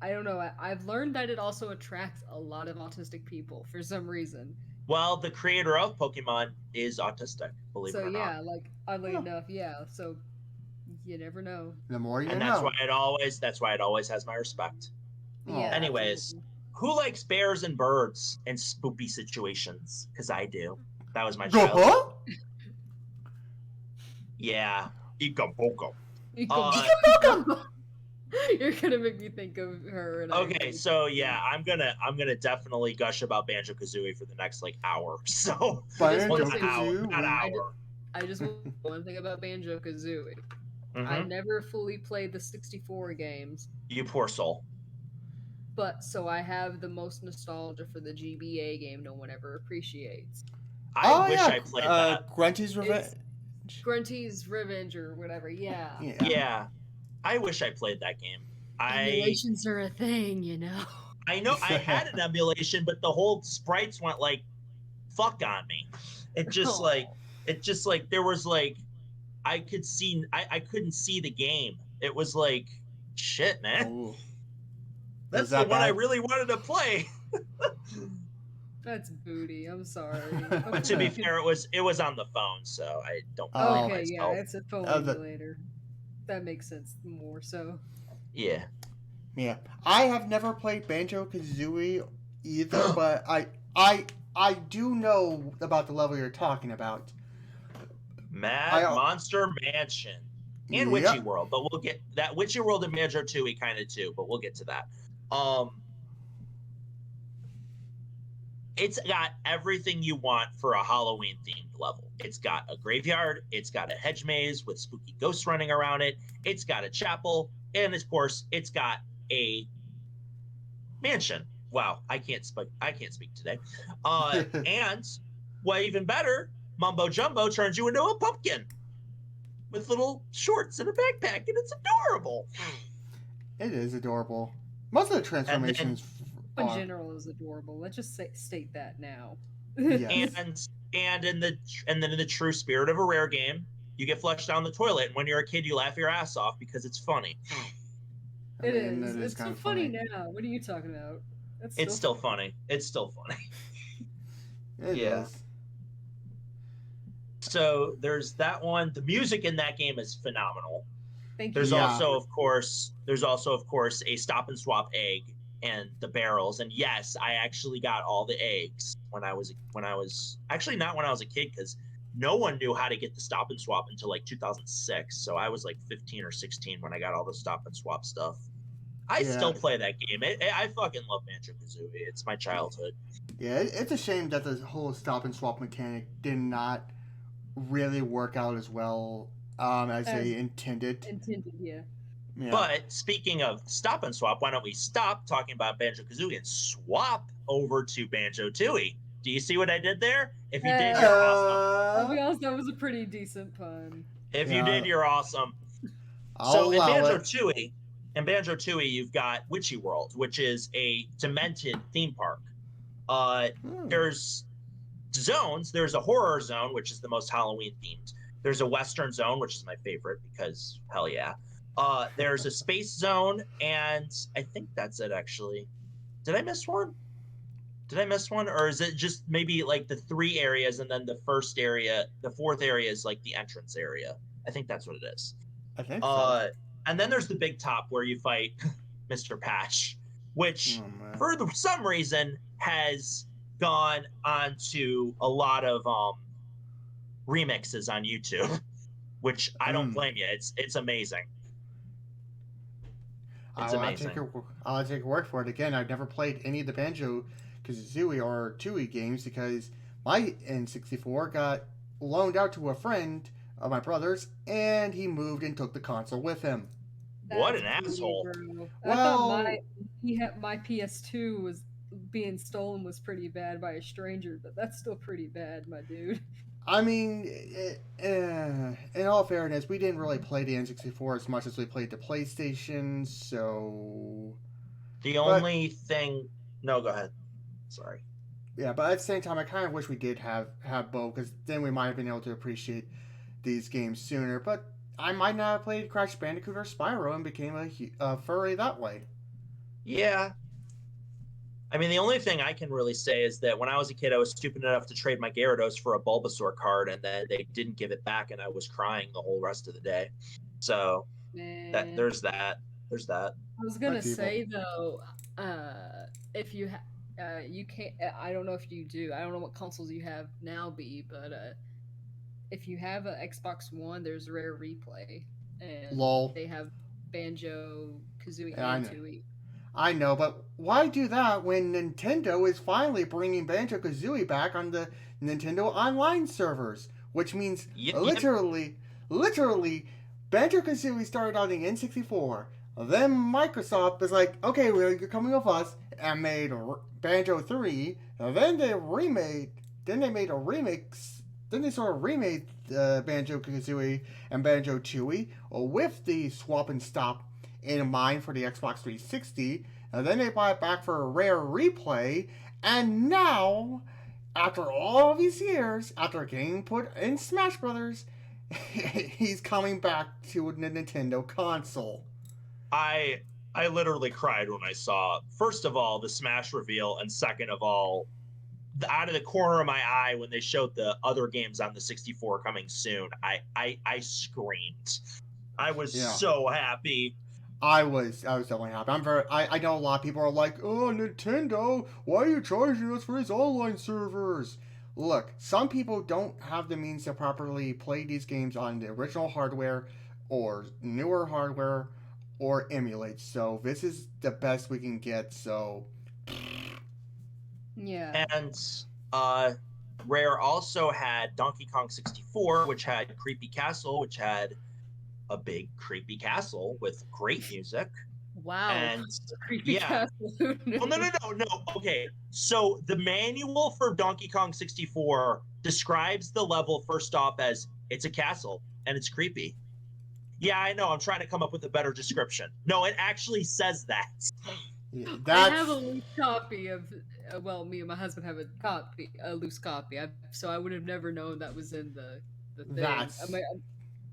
I don't know. I've learned that it also attracts a lot of autistic people for some reason. Well, the creator of Pokemon is autistic, believe it or So not. yeah, like oddly enough, yeah. So you never know. The more you And know. that's why it always has my respect. Oh. Yeah. Anyways, absolutely. who likes bears and birds in spoopy situations? Because I do. That was my Go, childhood. huh? Yeah. Ika-boka. You Uh, You're gonna make me think of her. And Okay, so yeah, I'm gonna definitely gush about Banjo Kazooie for the next like hour. So Banjo well, not hour, Kazooie. not hour. I just want one thing about Banjo Kazooie. Mhm. I never fully played the 64 games, You poor soul. but so I have the most nostalgia for the GBA game no one ever appreciates. I wish I played that. Grunty's Revenge. Grunty's Revenge or whatever. Yeah. Yeah, I wish I played that game. Emulations are a thing, you know. I know I had an emulation, but the whole sprites went like fuck on me. It just like there was like I couldn't see the game. It was like shit, man. Ooh. That's that the one I bad? really wanted to play. That's booty. I'm sorry. But to be fair, it was on the phone, so I don't blame Oh. Okay, yeah, myself. it's a phone Oh, emulator. That makes sense more so. Yeah. Yeah, I have never played Banjo Kazooie either, but I do know about the level you're talking about. Mad Monster Mansion and Witchy Yep. World, but we'll get that Witchy World and Banjo Tooie kind of too, but we'll get to that. It's got everything you want for a Halloween themed level. It's got a graveyard, it's got a hedge maze with spooky ghosts running around it, it's got a chapel, and of course, it's got a mansion. Wow, I can't speak today. And what even better, Mumbo Jumbo turns you into a pumpkin with little shorts and a backpack, and it's adorable. It is adorable. Most of the transformations In are. general, is adorable. Let's just state that now. Yes. And in the true spirit of a rare game, you get flushed down the toilet, and when you're a kid, you laugh your ass off because it's funny. I It mean, is. It's so kind of funny now. What are you talking about? That's It's still funny. It's still funny. It Yeah. is. So there's that one. The music in that game is phenomenal. Thank you. There's Yeah. also, of course, a stop and swap egg, and the barrels. And yes, I actually got all the eggs when I was actually not when I was a kid, because no one knew how to get the stop and swap until like 2006. So I was like 15 or 16 when I got all the stop and swap stuff. I still play that game. I fucking love Banjo Kazooie. It's my childhood. Yeah, it's a shame that the whole stop and swap mechanic did not really work out as well as they intended. Yeah. Yeah. But speaking of stop and swap, why don't we stop talking about Banjo Kazooie and swap over to Banjo Tooie? Do you see what I did there? If you did, you're awesome. I'll be honest, that was a pretty decent pun. If you did, you're awesome. I'll in allow Banjo Tooie, you've got Witchy World, which is a demented theme park. There's zones. There's a horror zone, which is the most Halloween themed. There's a Western zone, which is my favorite because hell yeah. There's a space zone, and I think that's it. Actually, did I miss one? Or is it just maybe like the 3 areas, and then the fourth area is like the entrance area? I think that's what it is. I think so. And then there's the big top where you fight Mr. Patch, which for some reason has gone on to a lot of remixes on YouTube, which I don't blame you. It's amazing. It's amazing. I'll take your word for it. Again, I've never played any of the Banjo Kazooie or Tooie games because my N64 got loaned out to a friend of my brother's, and he moved and took the console with him. What an asshole! I thought my PS2 was being stolen was pretty bad by a stranger, but that's still pretty bad, my dude. I mean, in all fairness, we didn't really play the N64 as much as we played the PlayStation, so... only thing... No, go ahead. Sorry. Yeah, but at the same time, I kind of wish we did have both, because then we might have been able to appreciate these games sooner, but I might not have played Crash Bandicoot or Spyro and became a furry that way. Yeah. I mean, the only thing I can really say is that when I was a kid, I was stupid enough to trade my Gyarados for a Bulbasaur card, and then they didn't give it back, and I was crying the whole rest of the day. So there's that. I was gonna say though, if you you can't. I don't know if you do. I don't know what consoles you have now, B, but if you have an Xbox One, there's Rare Replay, and they have Banjo Kazooie and Tooie. I know, but why do that when Nintendo is finally bringing Banjo Kazooie back on the Nintendo Online servers? Which means literally, Banjo Kazooie started out in N64. Then Microsoft was like, "Okay, you're coming with us," and made Banjo 3. And then they made a remix. Then they sort of remade Banjo Kazooie and Banjo Tooie with the swap and stop in mind for the Xbox 360, and then they bought it back for a Rare Replay, and now, after all these years, after getting put in Smash Brothers, he's coming back to the Nintendo console. I literally cried when I saw, first of all, the Smash reveal, and second of all, out of the corner of my eye when they showed the other games on the 64 coming soon, I screamed. I was so happy. I was definitely happy. I know a lot of people are like, "Oh, Nintendo, why are you charging us for these online servers?" Look, some people don't have the means to properly play these games on the original hardware or newer hardware or emulate. So this is the best we can get. So yeah. And Rare also had Donkey Kong 64, which had Creepy Castle, which had a big creepy castle with great music. Wow. And creepy castle. Well, no. Okay. So the manual for Donkey Kong 64 describes the level first off as it's a castle and it's creepy. Yeah, I know. I'm trying to come up with a better description. No, it actually says that. Yeah, I have a loose copy of. Well, me and my husband have a loose copy. So I would have never known that was in the thing.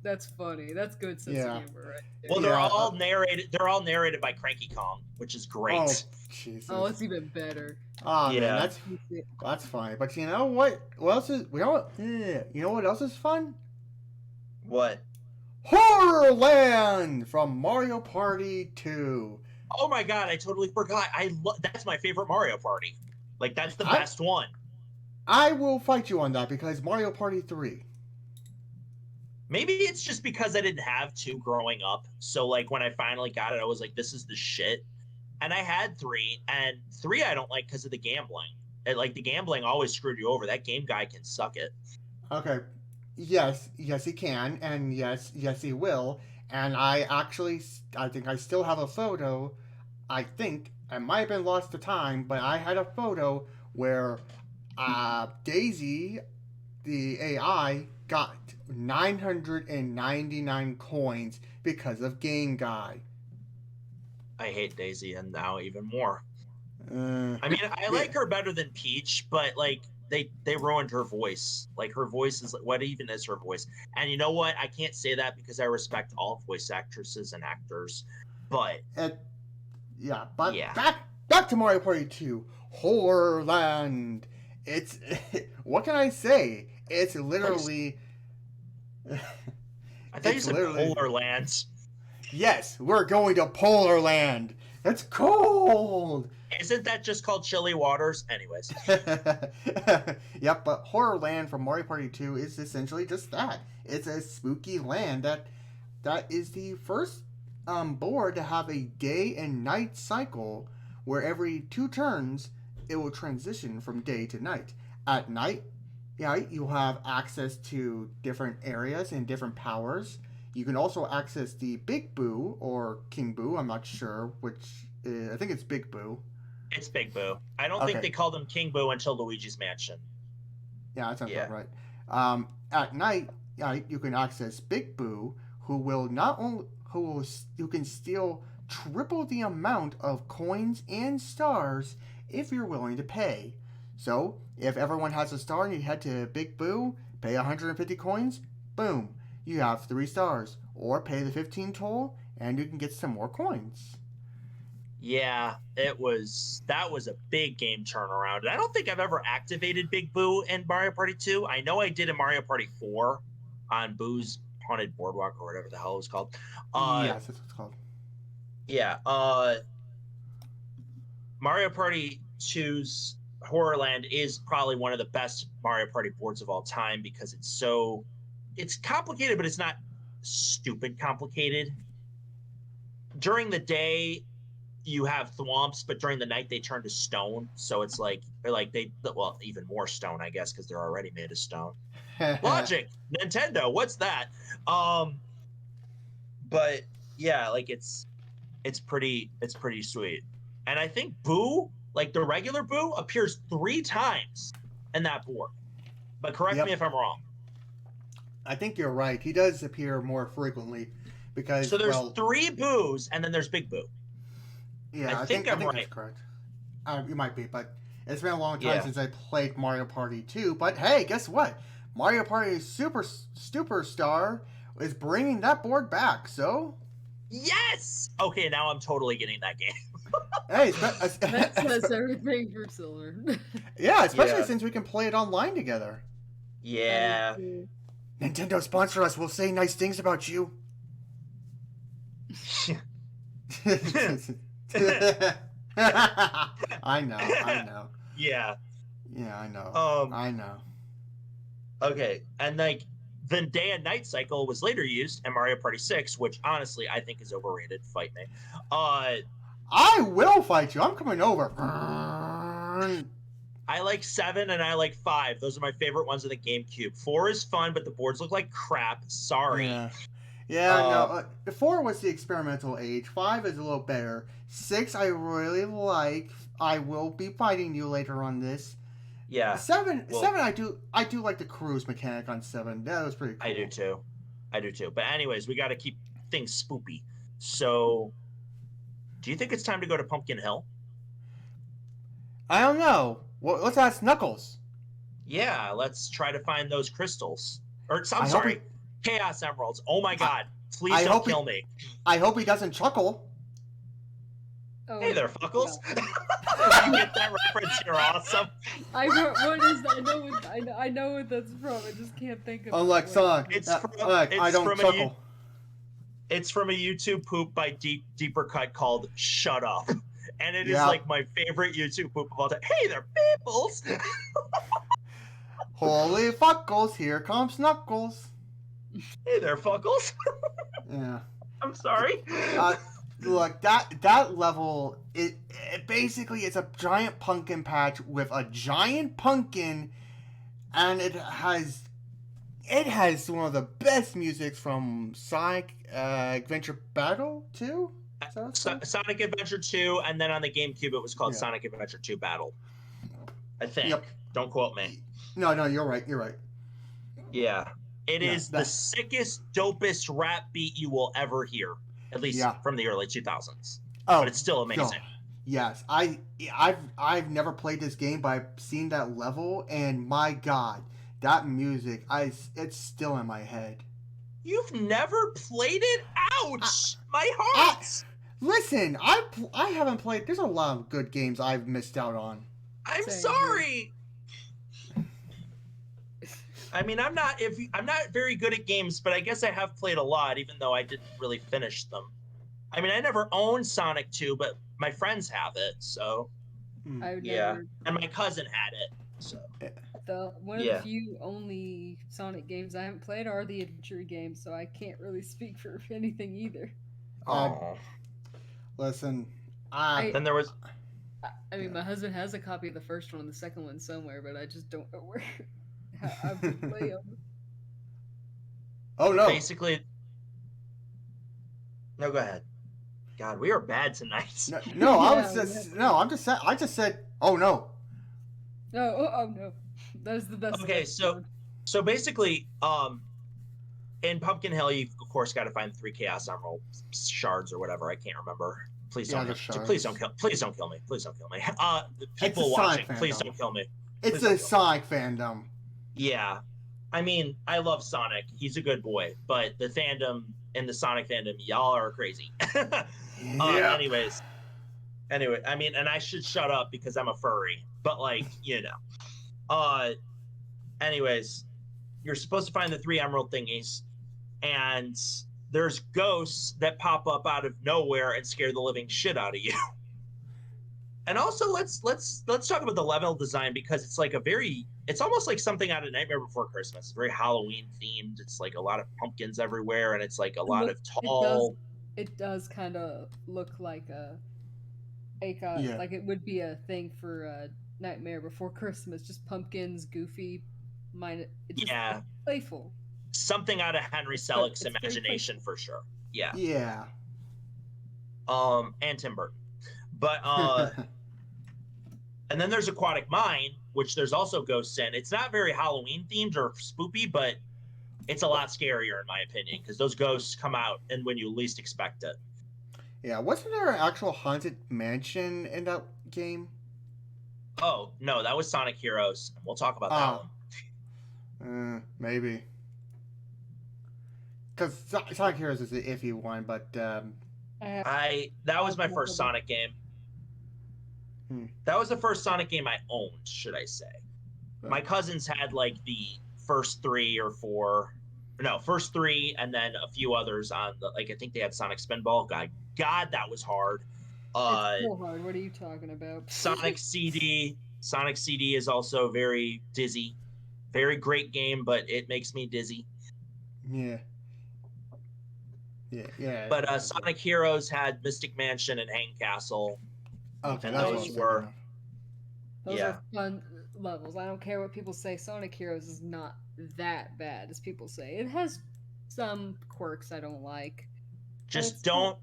That's funny. That's good sense of humor, right there. Well, they're all narrated. They're all narrated by Cranky Kong, which is great. Oh, Jesus. Oh, it's even better. Oh, yeah, man, that's fine. But you know what? What else is? You know what else is fun? What? Horrorland from Mario Party 2. Oh my god, I totally forgot. That's my favorite Mario Party. Like that's the best one. I will fight you on that because Mario Party 3. Maybe it's just because I didn't have 2 growing up. So like when I finally got it, I was like, this is the shit. And I had 3, and 3 I don't like because of the gambling. Like the gambling always screwed you over. That game guy can suck it. Okay. Yes, he can, and yes, he will. And I think I still have a photo. I think I might have been lost to time, but I had a photo where Daisy, the AI, got 999 coins because of Game Guy. I hate Daisy, and now even more. I mean, I like her better than Peach, but like they ruined her voice. Like her voice is what even is her voice? And you know what? I can't say that because I respect all voice actresses and actors. But back to Mario Party 2, Horrorland. It's what can I say? It's literally. I thought you said Polar Land. Yes, we're going to Polar Land. It's cold. Isn't that just called Chilly Waters? Anyways. Yep, but Horrorland from Mario Party 2 is essentially just that. It's a spooky land that is the first board to have a day and night cycle where every 2 turns it will transition from day to night. At night, you'll have access to different areas and different powers. You can also access the Big Boo or King Boo. I'm not sure which. I think it's Big Boo. It's Big Boo. I don't think they called him King Boo until Luigi's Mansion. Yeah, that sounds about right. At night, you can access Big Boo, who can steal triple the amount of coins and stars if you're willing to pay. So, if everyone has a star and you head to Big Boo, pay 150 coins, boom, you have 3 stars. Or pay the 15 toll, and you can get some more coins. Yeah, that was a big game turnaround. And I don't think I've ever activated Big Boo in Mario Party 2. I know I did in Mario Party 4 on Boo's Haunted Boardwalk or whatever the hell it was called. Yes, that's what it's called. Yeah, Mario Party 2's Horrorland is probably one of the best Mario Party boards of all time because it's complicated, but it's not stupid complicated. During the day, you have thwomps, but during the night they turn to stone. So it's even more stone, I guess, because they're already made of stone. Logic, Nintendo, what's that? But yeah, like it's pretty sweet. And I think Boo, like the regular Boo, appears 3 times in that board. But correct me if I'm wrong. I think you're right. He does appear more frequently because so there's 3 Boos and then there's Big Boo. Yeah, I think right. That's correct. You might be, but it's been a long time since I played Mario Party 2. But hey, guess what? Mario Party Superstar is bringing that board back. So yes. Okay, now I'm totally getting that game. Hey, that says everything for Silver. Yeah, especially since we can play it online together. Yeah. Nintendo sponsor us. We'll say nice things about you. I know. Yeah. Yeah, I know. I know. Okay, and like the day and night cycle was later used in Mario Party 6, which honestly I think is overrated. Fight me. I will fight you. I'm coming over. I like 7 and I like 5. Those are my favorite ones of the GameCube. 4 is fun, but the boards look like crap. Sorry. No. 4 was the experimental age. 5 is a little better. 6 I really like. I will be fighting you later on this. Yeah. 7 I do like the cruise mechanic on 7. That was pretty cool. I do too. But anyways, we got to keep things spoopy. So, do you think it's time to go to Pumpkin Hill? I don't know. Well, let's ask Knuckles. Yeah, let's try to find those crystals. Chaos Emeralds. Oh my god. Please don't kill me. I hope he doesn't chuckle. Oh, hey there, Fuckles. No. You get that reference? You're awesome. What is that? I know what that's from. I just can't think of Unlike song. It's I don't chuckle. It's from a YouTube poop by Deeper Cut called "Shut Up," and it is Yeah. like my favorite YouTube poop of all time. Hey there, peoples! Holy fuckles, here comes Knuckles. Hey there, fuckles. Yeah. I'm sorry. Look, that level, it basically it's a giant pumpkin patch with a giant pumpkin, and it has one of the best music from Sonic Adventure Battle 2? Sonic Adventure 2, and then on the GameCube it was called Yeah. Sonic Adventure 2 Battle. I think. Yep. Don't quote me. No, you're right. Yeah. It Yeah, is the sickest, dopest rap beat you will ever hear, at least from the early 2000s. Oh, but it's still amazing. God. Yes, I've never played this game, but I've seen that level, and my God, that music, it's still in my head. You've never played it? Ouch! My heart! Listen, I haven't played. There's a lot of good games I've missed out on. I'm Same sorry. I mean, I'm not very good at games, but I guess I have played a lot, even though I didn't really finish them. I mean, I never owned Sonic 2, but my friends have it, so I've yeah. never. And my cousin had it, so One of the few only Sonic games I haven't played are the adventure games, so I can't really speak for anything either. Listen, then there was. I mean, my husband has a copy of the first one and the second one somewhere, but I just don't know where I would play them. Oh no! Basically, no. Go ahead. God, we are bad tonight. No, I just said. Oh no. Oh no. That's the best. Okay, so basically, in Pumpkin Hill, you've of course got to find 3 Chaos Emerald shards or whatever. I can't remember. Please don't kill me. Please don't kill me. Please don't kill me. The people watching, please don't kill me. It's a Sonic fandom. Yeah, I mean, I love Sonic. He's a good boy, but the fandom and the Sonic fandom, y'all are crazy. Yeah. Anyway, I mean, and I should shut up because I'm a furry, but like, you know. Anyways, you're supposed to find the 3 emerald thingies, and there's ghosts that pop up out of nowhere and scare the living shit out of you. And also, let's talk about the level design, because it's like it's almost like something out of Nightmare Before Christmas. It's very Halloween themed. It's like a lot of pumpkins everywhere, and it's like a lot of tall. It does kind of look like like it would be a thing for Nightmare Before Christmas. Just pumpkins, goofy, playful. Something out of Henry Selick's imagination for sure. Yeah. Yeah. And Tim Burton. But and then there's Aquatic Mine, which there's also ghosts in. It's not very Halloween themed or spoopy, but it's a lot scarier in my opinion, because those ghosts come out and when you least expect it. Yeah, wasn't there an actual haunted mansion in that game? Oh no, that was Sonic Heroes. We'll talk about that one. Maybe. Because Sonic Heroes is an iffy one, but that was my first Sonic game. That was the first Sonic game I owned, should I say. My cousins had like the first 3 or 4. No, first 3 and then a few others on the, like, I think they had Sonic Spinball. God, that was hard. It's so hard. What are you talking about? Sonic CD. Sonic CD is also very dizzy. Very great game, but it makes me dizzy. Yeah. But Sonic Heroes had Mystic Mansion and Hang Castle. Okay, and those are fun levels. I don't care what people say. Sonic Heroes is not that bad as people say. It has some quirks I don't like. Just don't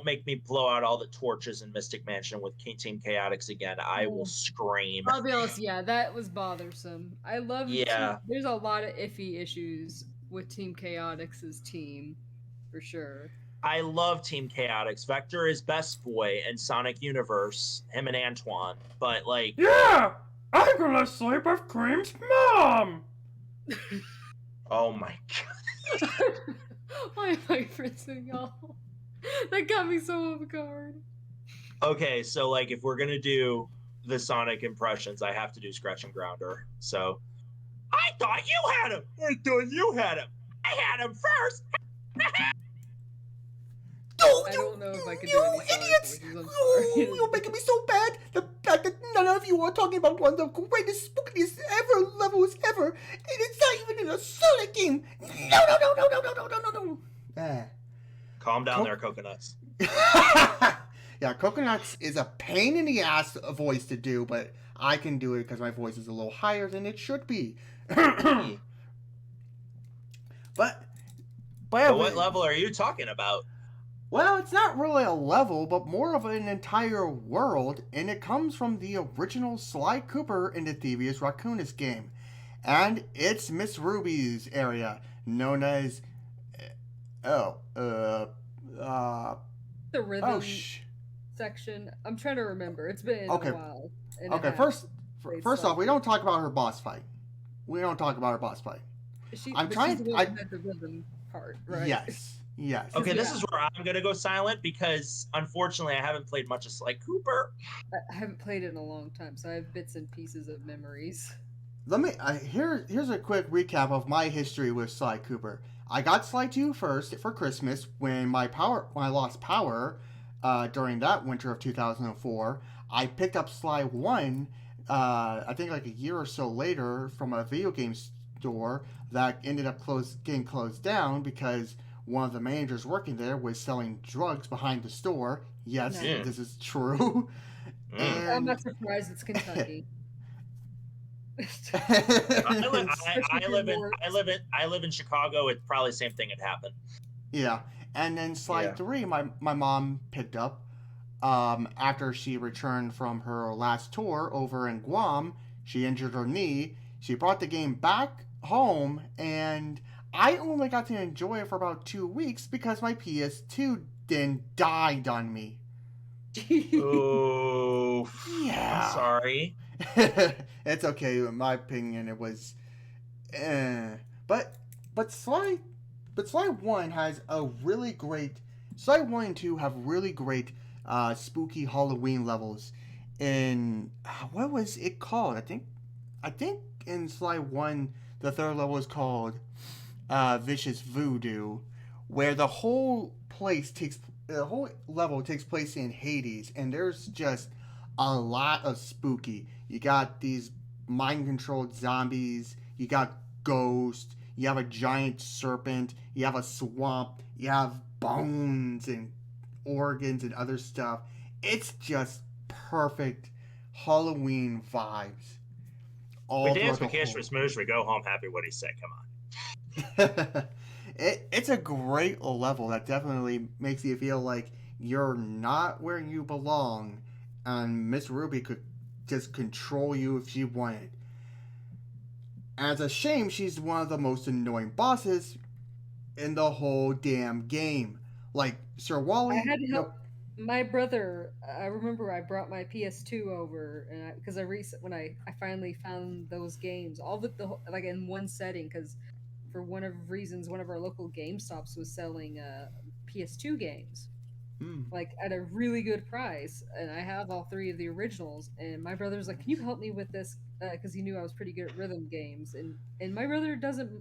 make me blow out all the torches in Mystic Mansion with Team Chaotix again. I will scream. I'll be honest, that was bothersome. I love there's a lot of iffy issues with Team Chaotix's team, for sure. I love Team Chaotix. Vector is best boy in Sonic Universe, him and Antoine. But like, yeah, I'm gonna sleep with Cream's mom. Oh my god. Why am I fritzing y'all? That got me so off guard. Okay, so like if we're gonna do the Sonic impressions, I have to do Scratch and Grounder. So I thought you had him. I had him first. I don't know if I can do you any Sonic idiots! voices. I'm Oh, sorry. you're making me so bad. The fact that none of you are talking about one of the greatest, spookiest ever levels ever, and it's not even in a Sonic game. No. Calm down there, Coconuts. Yeah, Coconuts is a pain in the ass voice to do, but I can do it because my voice is a little higher than it should be. But what level are you talking about? Well, it's not really a level, but more of an entire world, and it comes from the original Sly Cooper in the Thievius Raccoonus game. And it's Miss Ruby's area, known as... The rhythm section. I'm trying to remember. It's been a while. Okay, first off, we don't talk about her boss fight. I'm trying to... the rhythm part, right? Yes. Okay, this is where I'm going to go silent because, unfortunately, I haven't played much of Sly Cooper. I haven't played it in a long time, so I have bits and pieces of memories. Here's a quick recap of my history with Sly Cooper. I got Sly 2 first for Christmas when I lost power during that winter of 2004. I picked up Sly 1, I think like a year or so later from a video game store that ended up getting closed down because one of the managers working there was selling drugs behind the store. Yes, This is true. And... I'm not surprised it's Kentucky. I live in Chicago. It's probably the same thing had happened. Yeah, and then Sly 3, my mom picked up after she returned from her last tour over in Guam. She injured her knee. She brought the game back home, and I only got to enjoy it for about 2 weeks because my PS2 then died on me. Oh, yeah. I'm sorry. It's okay. In my opinion, it was, but Sly 1 has a really great. Sly 1 and 2 have really great spooky Halloween levels. In what was it called? I think in Sly 1, the third level is called Vicious Voodoo, where the whole level takes place in Hades, and there's just a lot of spooky. You got these mind-controlled zombies, you got ghosts, you have a giant serpent, you have a swamp, you have bones and organs and other stuff. It's just perfect Halloween vibes. We dance, we kiss, we smooch, we go home happy. What he said, come on. It's a great level that definitely makes you feel like you're not where you belong, and Miss Ruby could just control you if she wanted. And it's a shame she's one of the most annoying bosses in the whole damn game. Like, Sir Wally... I had to help my brother. I remember I brought my PS2 over, and because when I finally found those games, all the like in one setting, because for one of our local GameStops was selling PS2 games. Like at a really good price, and I have all 3 of the originals. And my brother's like, "Can you help me with this?" Because he knew I was pretty good at rhythm games, and my brother doesn't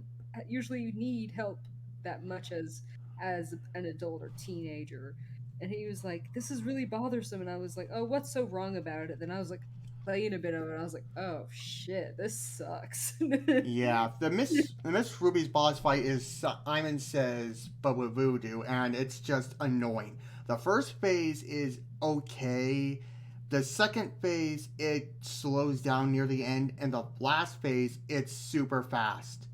usually need help that much as an adult or teenager. And he was like, "This is really bothersome," and I was like, "Oh, what's so wrong about it?" Then I was like playing a bit of it, and I was like, "Oh shit, this sucks." Yeah, the Miss Ruby's boss fight is Simon Says, but with voodoo, and it's just annoying. The first phase is okay. The second phase, it slows down near the end. And the last phase, it's super fast.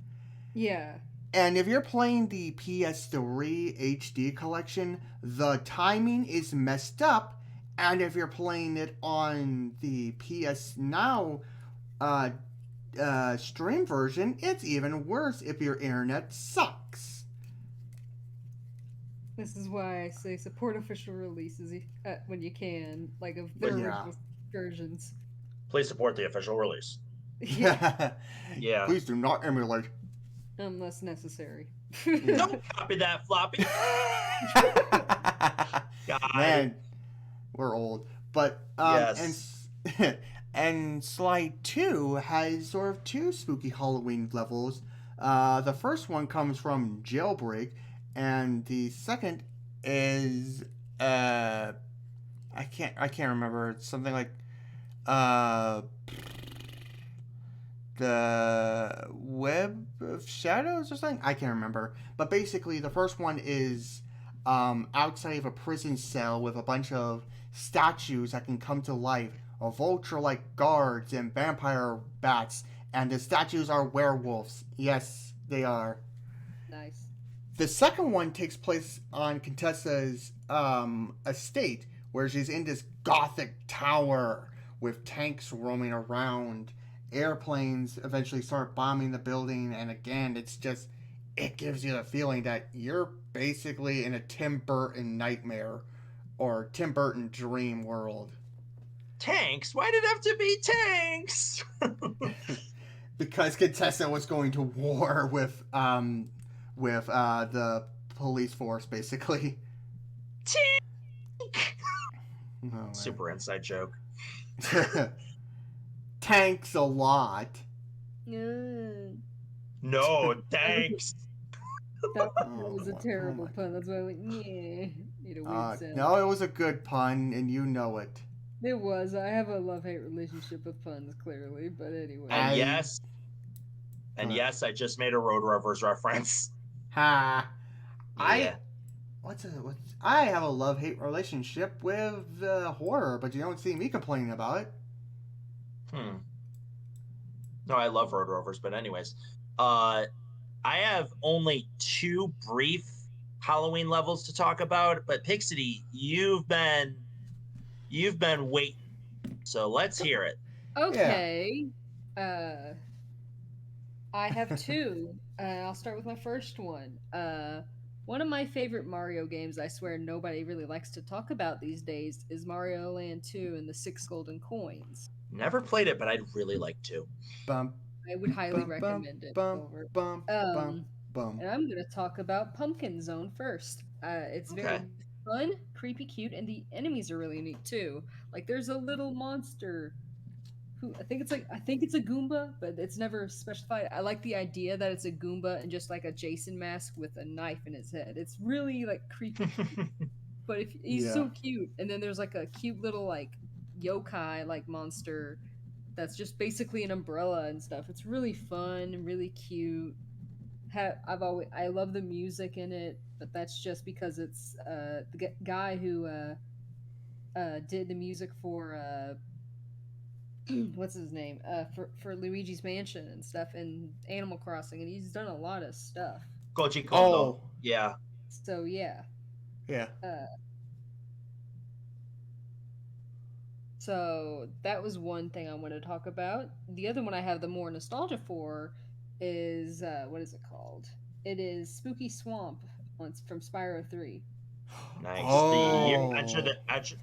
Yeah. And if you're playing the PS3 HD collection, the timing is messed up. And if you're playing it on the PS Now stream version, it's even worse if your internet sucks. This is why I say support official releases when you can, like of their original versions. Please support the official release. Yeah. Please do not emulate. Unless necessary. Don't copy that, floppy. God. Man, we're old. But, yes. And Sly 2 has sort of 2 spooky Halloween levels. The first one comes from Jailbreak, and the second is uh, I can't remember. It's something like uh, the Web of Shadows or something. I can't remember. But basically, the first one is outside of a prison cell with a bunch of statues that can come to life, of vulture-like guards and vampire bats, and the statues are werewolves. Yes, they are. Nice. The second one takes place on Contessa's estate, where she's in this gothic tower with tanks roaming around. Airplanes eventually start bombing the building, and again, it gives you the feeling that you're basically in a Tim Burton nightmare or Tim Burton dream world. Tanks? Why'd it have to be tanks? Because Contessa was going to war with the police force, basically. Tank! Oh, Super inside joke. Tanks a lot. No, tanks. That Oh, was a what- terrible oh pun. That's why I went, yeah. Made a weird sound. no, it was a good pun, and you know it. It was. I have a love-hate relationship with puns, clearly. But anyway. And I- yes, I just made a Road Rovers reference. Ha! Yeah. I have a love-hate relationship with horror, but you don't see me complaining about it. No, I love Road Rovers, but anyways, I have only 2 brief Halloween levels to talk about, but Pixiety, you've been waiting, so let's hear it. Okay. I have 2. I'll start with my first one. One of my favorite Mario games, I swear nobody really likes to talk about these days, is Mario Land 2 and the 6 Golden Coins. Never played it, but I'd really like to. Bum, I would highly bum, recommend it. bum, Over. bum, bum, bum. And I'm going to talk about Pumpkin Zone first. It's very Okay. fun, creepy, cute, and the enemies are really neat too. Like there's a little monster who I think it's a Goomba, but it's never specified. I like the idea that it's a Goomba and just like a Jason mask with a knife in his head. It's really like creepy, but if he's so cute. And then there's like a cute little like yokai like monster that's just basically an umbrella and stuff. It's really fun and really cute. I love the music in it, but that's just because it's the guy who did the music for what's his name for Luigi's Mansion and stuff and Animal Crossing, and he's done a lot of stuff. Koji Kondo. Oh. Yeah. So yeah. Yeah. So that was one thing I want to talk about. The other one I have the more nostalgia for is what is it called? It is Spooky Swamp from Spyro 3. Nice. Oh.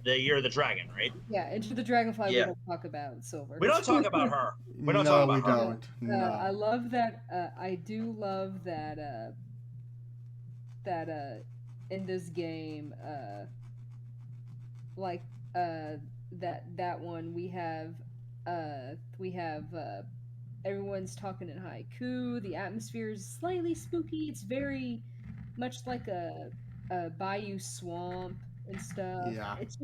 The year of the dragon, right? Yeah, Enter the Dragonfly Yeah. we don't talk about, Silver. We don't talk about her. We don't no, talk we about her. don't. No. I love that. I do love that. That in this game, like that one we have everyone's talking in haiku. The atmosphere is slightly spooky. It's very much like a bayou swamp and stuff. Yeah. It's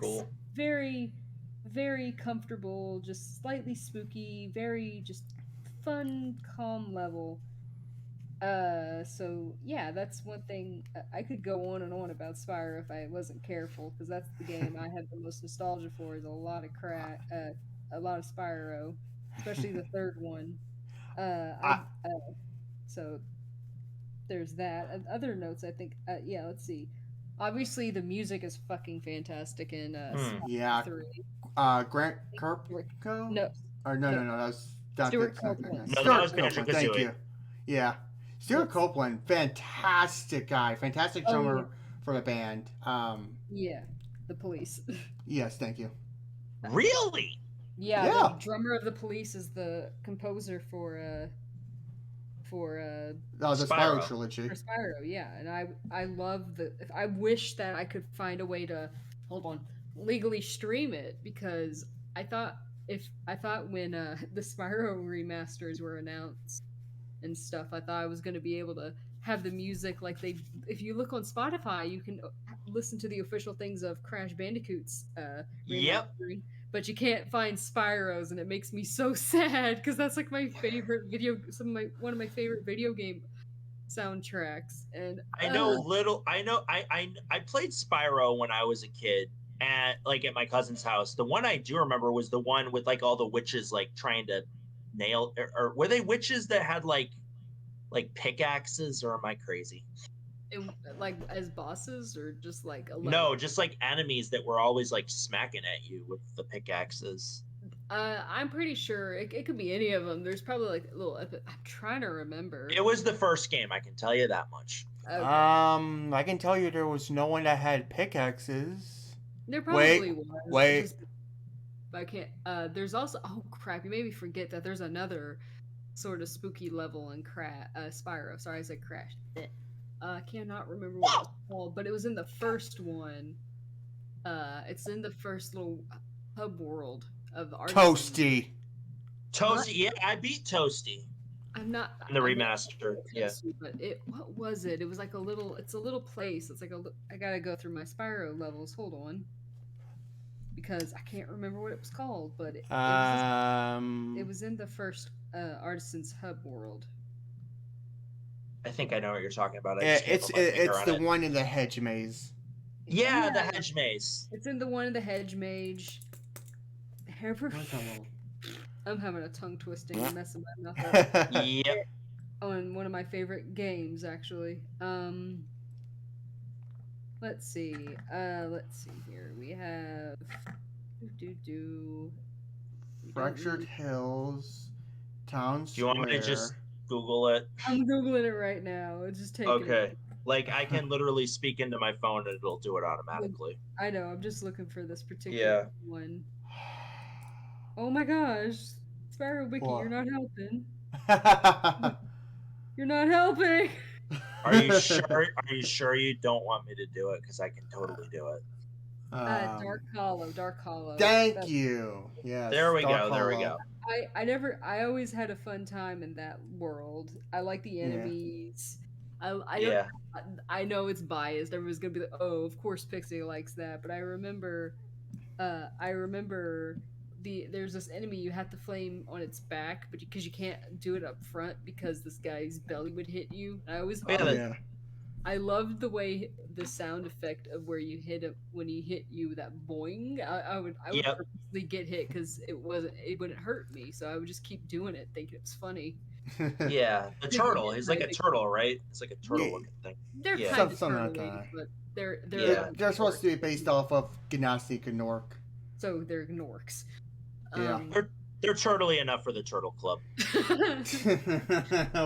Cool. very very comfortable, just slightly spooky, very just fun, calm level. So yeah, that's one thing. I could go on and on about Spyro if I wasn't careful, because that's the game I have the most nostalgia for. Is a lot of a lot of Spyro, especially the third one. So there's that. And other notes, I think. Yeah, let's see. Obviously, the music is fucking fantastic in Spyro Yeah. 3. Grant Kirkco? No, Or no, that's Stuart not Copeland. No, Stuart that was Banjo Copeland, thank Kazooie. you. Yeah. Stuart Yes. Copeland, fantastic guy, fantastic Oh, drummer for the band. Yeah, the Police. Yes, thank you. Really? Yeah, Yeah. the drummer of the Police is the composer for The Spyro. Spyro trilogy. for Spyro. Yeah, and I love I wish that I could find a way to legally stream it, because I thought when the Spyro remasters were announced and stuff, I thought I was going to be able to have the music like if you look on Spotify, listen to the official things of Crash Bandicoot's Yep. remastering, but you can't find Spyro's, and it makes me so sad because that's like my favorite one of my favorite video game soundtracks. And I know little. I played Spyro when I was a kid, at like at my cousin's house. The one I do remember was the one with like all the witches like trying to nail, or were they witches that had like pickaxes, or am I crazy? like as bosses or just like a level. No, just like enemies that were always like smacking at you with the pickaxes. I'm pretty sure it could be any of them. There's probably like a little. I'm trying to remember. It was the first game, I can tell you that much. Okay. I can tell you there was no one that had pickaxes. There probably was. Wait. Just, I can't. There's also. Oh crap! You made me forget that there's another sort of spooky level in Spyro. Sorry, I said Crash. I cannot remember what it was called, but it was in the first one. It's in the first little hub world of Toasty. Toasty, yeah, I beat Toasty. I'm not in the remaster. Yeah. But what was it? It was like a little. It's a little place. It's like I gotta go through my Spyro levels. Hold on, because I can't remember what it was called. But it was in the first Artisan's Hub world. I think I know what you're talking about. It's the one in the hedge maze. Yeah, the hedge maze. It's in the one in the hedge maze. I'm having a tongue twisting mess in my mouth. Yep. On one of my favorite games, actually. Let's see. Let's see here. We have Fractured Hills, Town Square. Do you want me to just Google it? I'm Googling it right now. It's just taking Okay. Like, I can literally speak into my phone and it'll do it automatically. I know. I'm just looking for this particular one. Oh my gosh. Spyro Wiki, you're not helping. You're not helping. Are you sure? Are you sure you don't want me to do it? Because I can totally do it. Dark Hollow. Thank you. Yeah. There we go. There we go. I always had a fun time in that world. I like the enemies. Yeah. I know it's biased. Everyone's gonna be like, "Oh, of course Pixie likes that," but I remember there's this enemy you have to flame on its back, but because you can't do it up front because this guy's belly would hit you. I loved the way the sound effect of where you hit it when he hit you, that boing. I would purposely get hit because it wouldn't hurt me, so I would just keep doing it, thinking it's funny. Yeah, the turtle. He's like a turtle, right? It's like a turtle-looking thing. They're kind of turtle-y, but they're supposed to be based off of Ganassi and Gnorc. So they're Gnorcs. Yeah, they're turtly enough for the Turtle Club.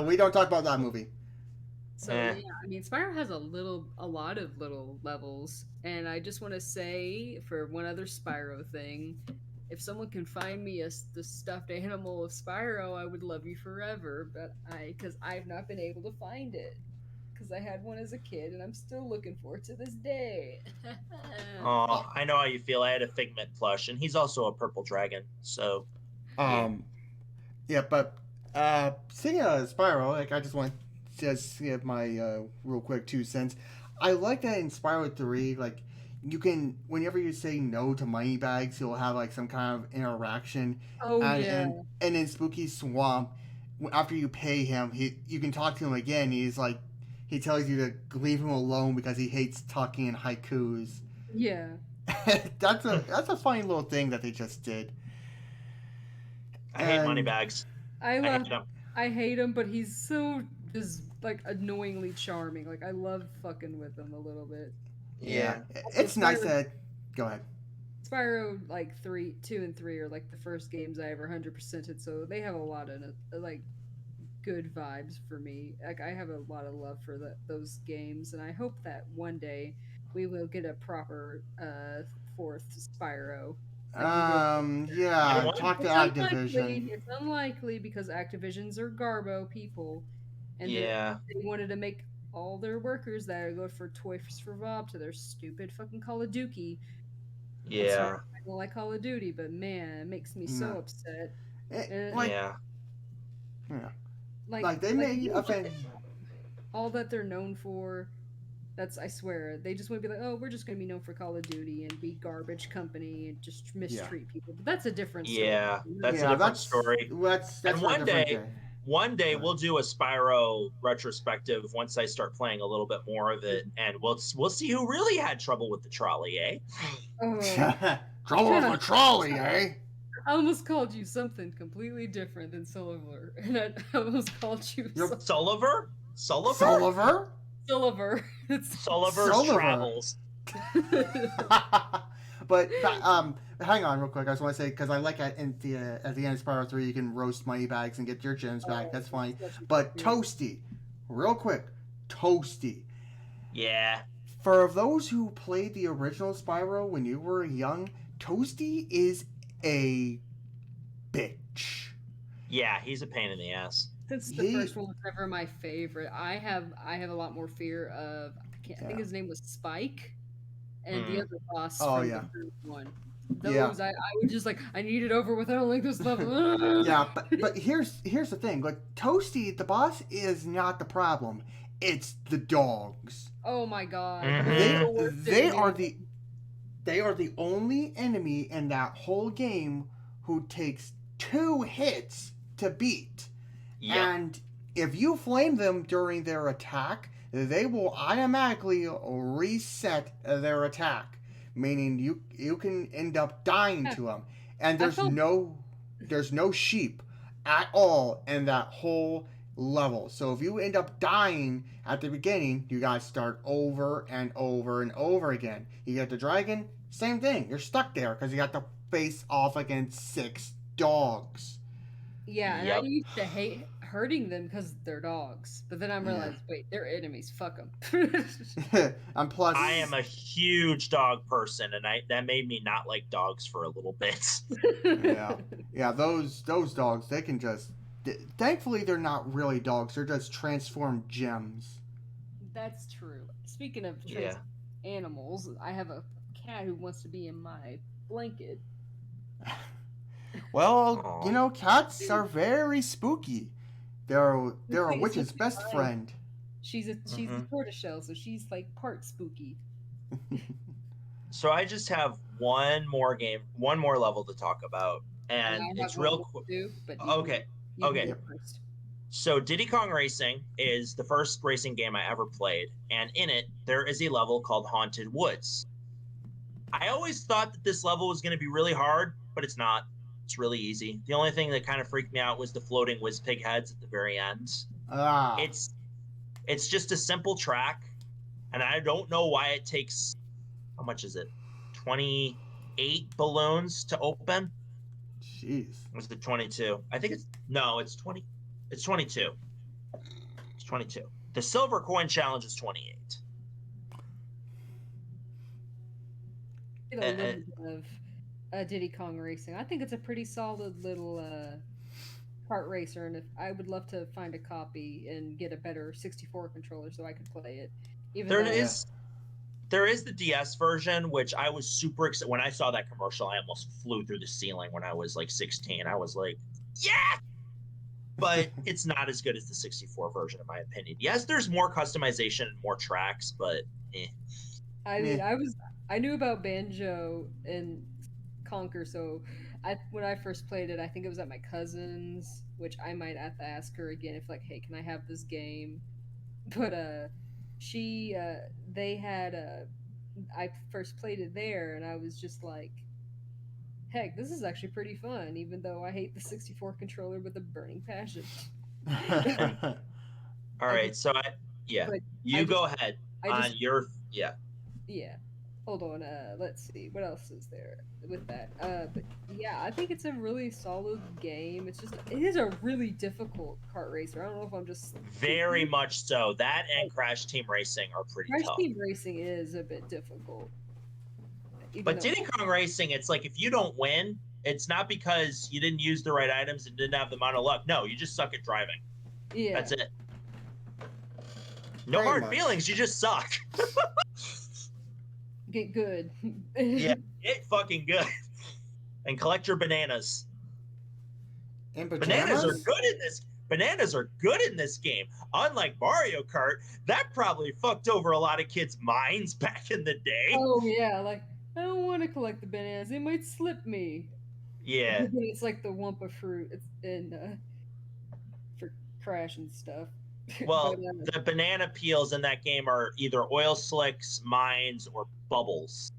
We don't talk about that movie. So yeah, I mean, Spyro has a lot of little levels, and I just want to say for one other Spyro thing, if someone can find me the stuffed animal of Spyro, I would love you forever. But because I've not been able to find it, because I had one as a kid, and I'm still looking for it to this day. Oh, I know how you feel. I had a Figment plush, and he's also a purple dragon. So, yeah, but seeing Spyro, like I just want to just give my real quick 2 cents. I like that in Spyro 3, like you can, whenever you say no to money bags, you'll have like some kind of interaction. And in Spooky Swamp, after you pay him, you can talk to him again. He's like, he tells you to leave him alone because he hates talking in haikus. Yeah. That's a funny little thing that they just did. I hate money bags. I hate him, but he's so just like annoyingly charming. Like I love fucking with him a little bit. Yeah. It's nice that. Go ahead. Spyro, like 2 and 3 are like the first games I ever 100%ed, so they have a lot of like good vibes for me. Like I have a lot of love for those games, and I hope that one day we will get a proper 4th Spyro. Talk to Activision. It's unlikely because Activisions are Garbo people, and they wanted to make all their workers that are good for Toys for Bob to their stupid fucking Call of Duty. Yeah. I don't like Call of Duty, but man, it makes me so upset. Like they made all that they're known for, I swear, they just want to be like, oh, we're just going to be known for Call of Duty and be garbage company and just Yeah. mistreat people. But that's a different story. Yeah, that's a Yeah, different story. that's And for a different day. one day But- we'll do a Spyro retrospective once I start playing a little bit more of it, and we'll see who really had trouble with the trolley, eh? Oh, Trouble with a trolley, eh? I almost called you something completely different than Sulliver. And I almost called you You're- Sulliver? Sulliver? Sulliver. Sulliver's Sulliver. Travels. But hang on real quick. I just want to say because I like at the end of Spyro 3 you can roast money bags and get your gems back. That's fine. But Toasty, real quick, Toasty. Yeah. For those who played the original Spyro when you were young, Toasty is a bitch. Yeah, he's a pain in the ass. Since the first one was never my favorite, I have a lot more fear of. I think his name was Spike, and the other boss from the first one. Those I was just like, I need it over with. I don't like this level. Yeah, but here's the thing. Like Toasty, the boss is not the problem. It's the dogs. Oh my god! They are the only enemy in that whole game who takes 2 hits to beat. Yep. And if you flame them during their attack, they will automatically reset their attack, meaning you can end up dying to them. And there's no sheep at all in that whole level. So if you end up dying at the beginning, you gotta start over and over and over again. You get the dragon, same thing. You're stuck there because you got to face off against 6 dogs. Yeah, and I used to hate hurting them because they're dogs. But then I realized, wait, they're enemies. Fuck them. And plus, I am a huge dog person, and that made me not like dogs for a little bit. yeah. Those dogs, they can just. Thankfully, they're not really dogs. They're just transformed gems. That's true. Speaking of animals, I have a cat who wants to be in my blanket. Well, you know, cats are very spooky. They're a witch's best friend. She's a tortoiseshell, so she's like part spooky. So I just have one more level to talk about, and it's real quick. Okay. So Diddy Kong Racing is the first racing game I ever played, and in it there is a level called Haunted Woods. I always thought that this level was going to be really hard, but it's not. It's really easy. The only thing that kind of freaked me out was the floating whiz-pig heads at the very end. It's just a simple track, and I don't know why it takes, how much is it? 28 balloons to open? Jeez. Was it 22? I think it's 20. It's 22. It's 22. The silver coin challenge is 28. A little bit of Diddy Kong Racing. I think it's a pretty solid little kart racer, and I would love to find a copy and get a better 64 controller so I could play it. There is the DS version, which I was super excited. When I saw that commercial, I almost flew through the ceiling when I was like 16. I was like, yeah! But it's not as good as the 64 version, in my opinion. Yes, there's more customization and more tracks, but I mean, I knew about Banjo and Conquer, so when I first played it, I think it was at my cousin's, which I might have to ask her again if like, hey, can I have this game? But they had I first played it there, and I was just like, heck, this is actually pretty fun, even though I hate the 64 controller with a burning passion. All right, so go ahead on your Yeah. Hold on. Let's see. What else is there with that? But yeah, I think it's a really solid game. It is a really difficult kart racer. I don't know if I'm just very much so. That and Crash Team Racing are pretty tough. Crash Team Racing is a bit difficult. But Diddy Kong Racing, it's like if you don't win, it's not because you didn't use the right items and didn't have the amount of luck. No, you just suck at driving. Yeah. That's it. No hard feelings. You just suck. Get good. Yeah, get fucking good. And collect your bananas. And bananas are good in this. bananas are good in this game. Unlike Mario Kart, that probably fucked over a lot of kids' minds back in the day. Oh yeah, like I don't want to collect the bananas; they might slip me. Yeah. It's like the Wumpa fruit. It's in for Crash and stuff. Well, the banana peels in that game are either oil slicks, mines, or bubbles.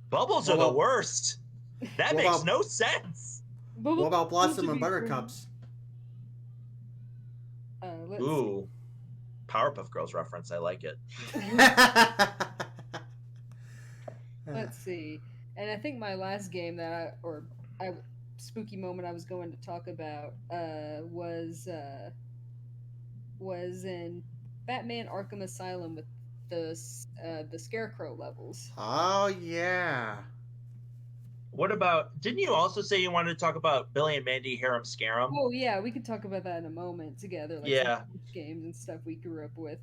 Bubbles are the worst. That makes no sense. What about Blossom and Buttercups? Ooh, Powerpuff Girls reference. I like it. Let's see. And I think my last game that spooky moment I was going to talk about was in Batman Arkham Asylum with the Scarecrow levels. Oh yeah. What about? Didn't you also say you wanted to talk about Billy and Mandy Harem Scarum? Oh yeah, we could talk about that in a moment together. Like yeah. Games and stuff we grew up with,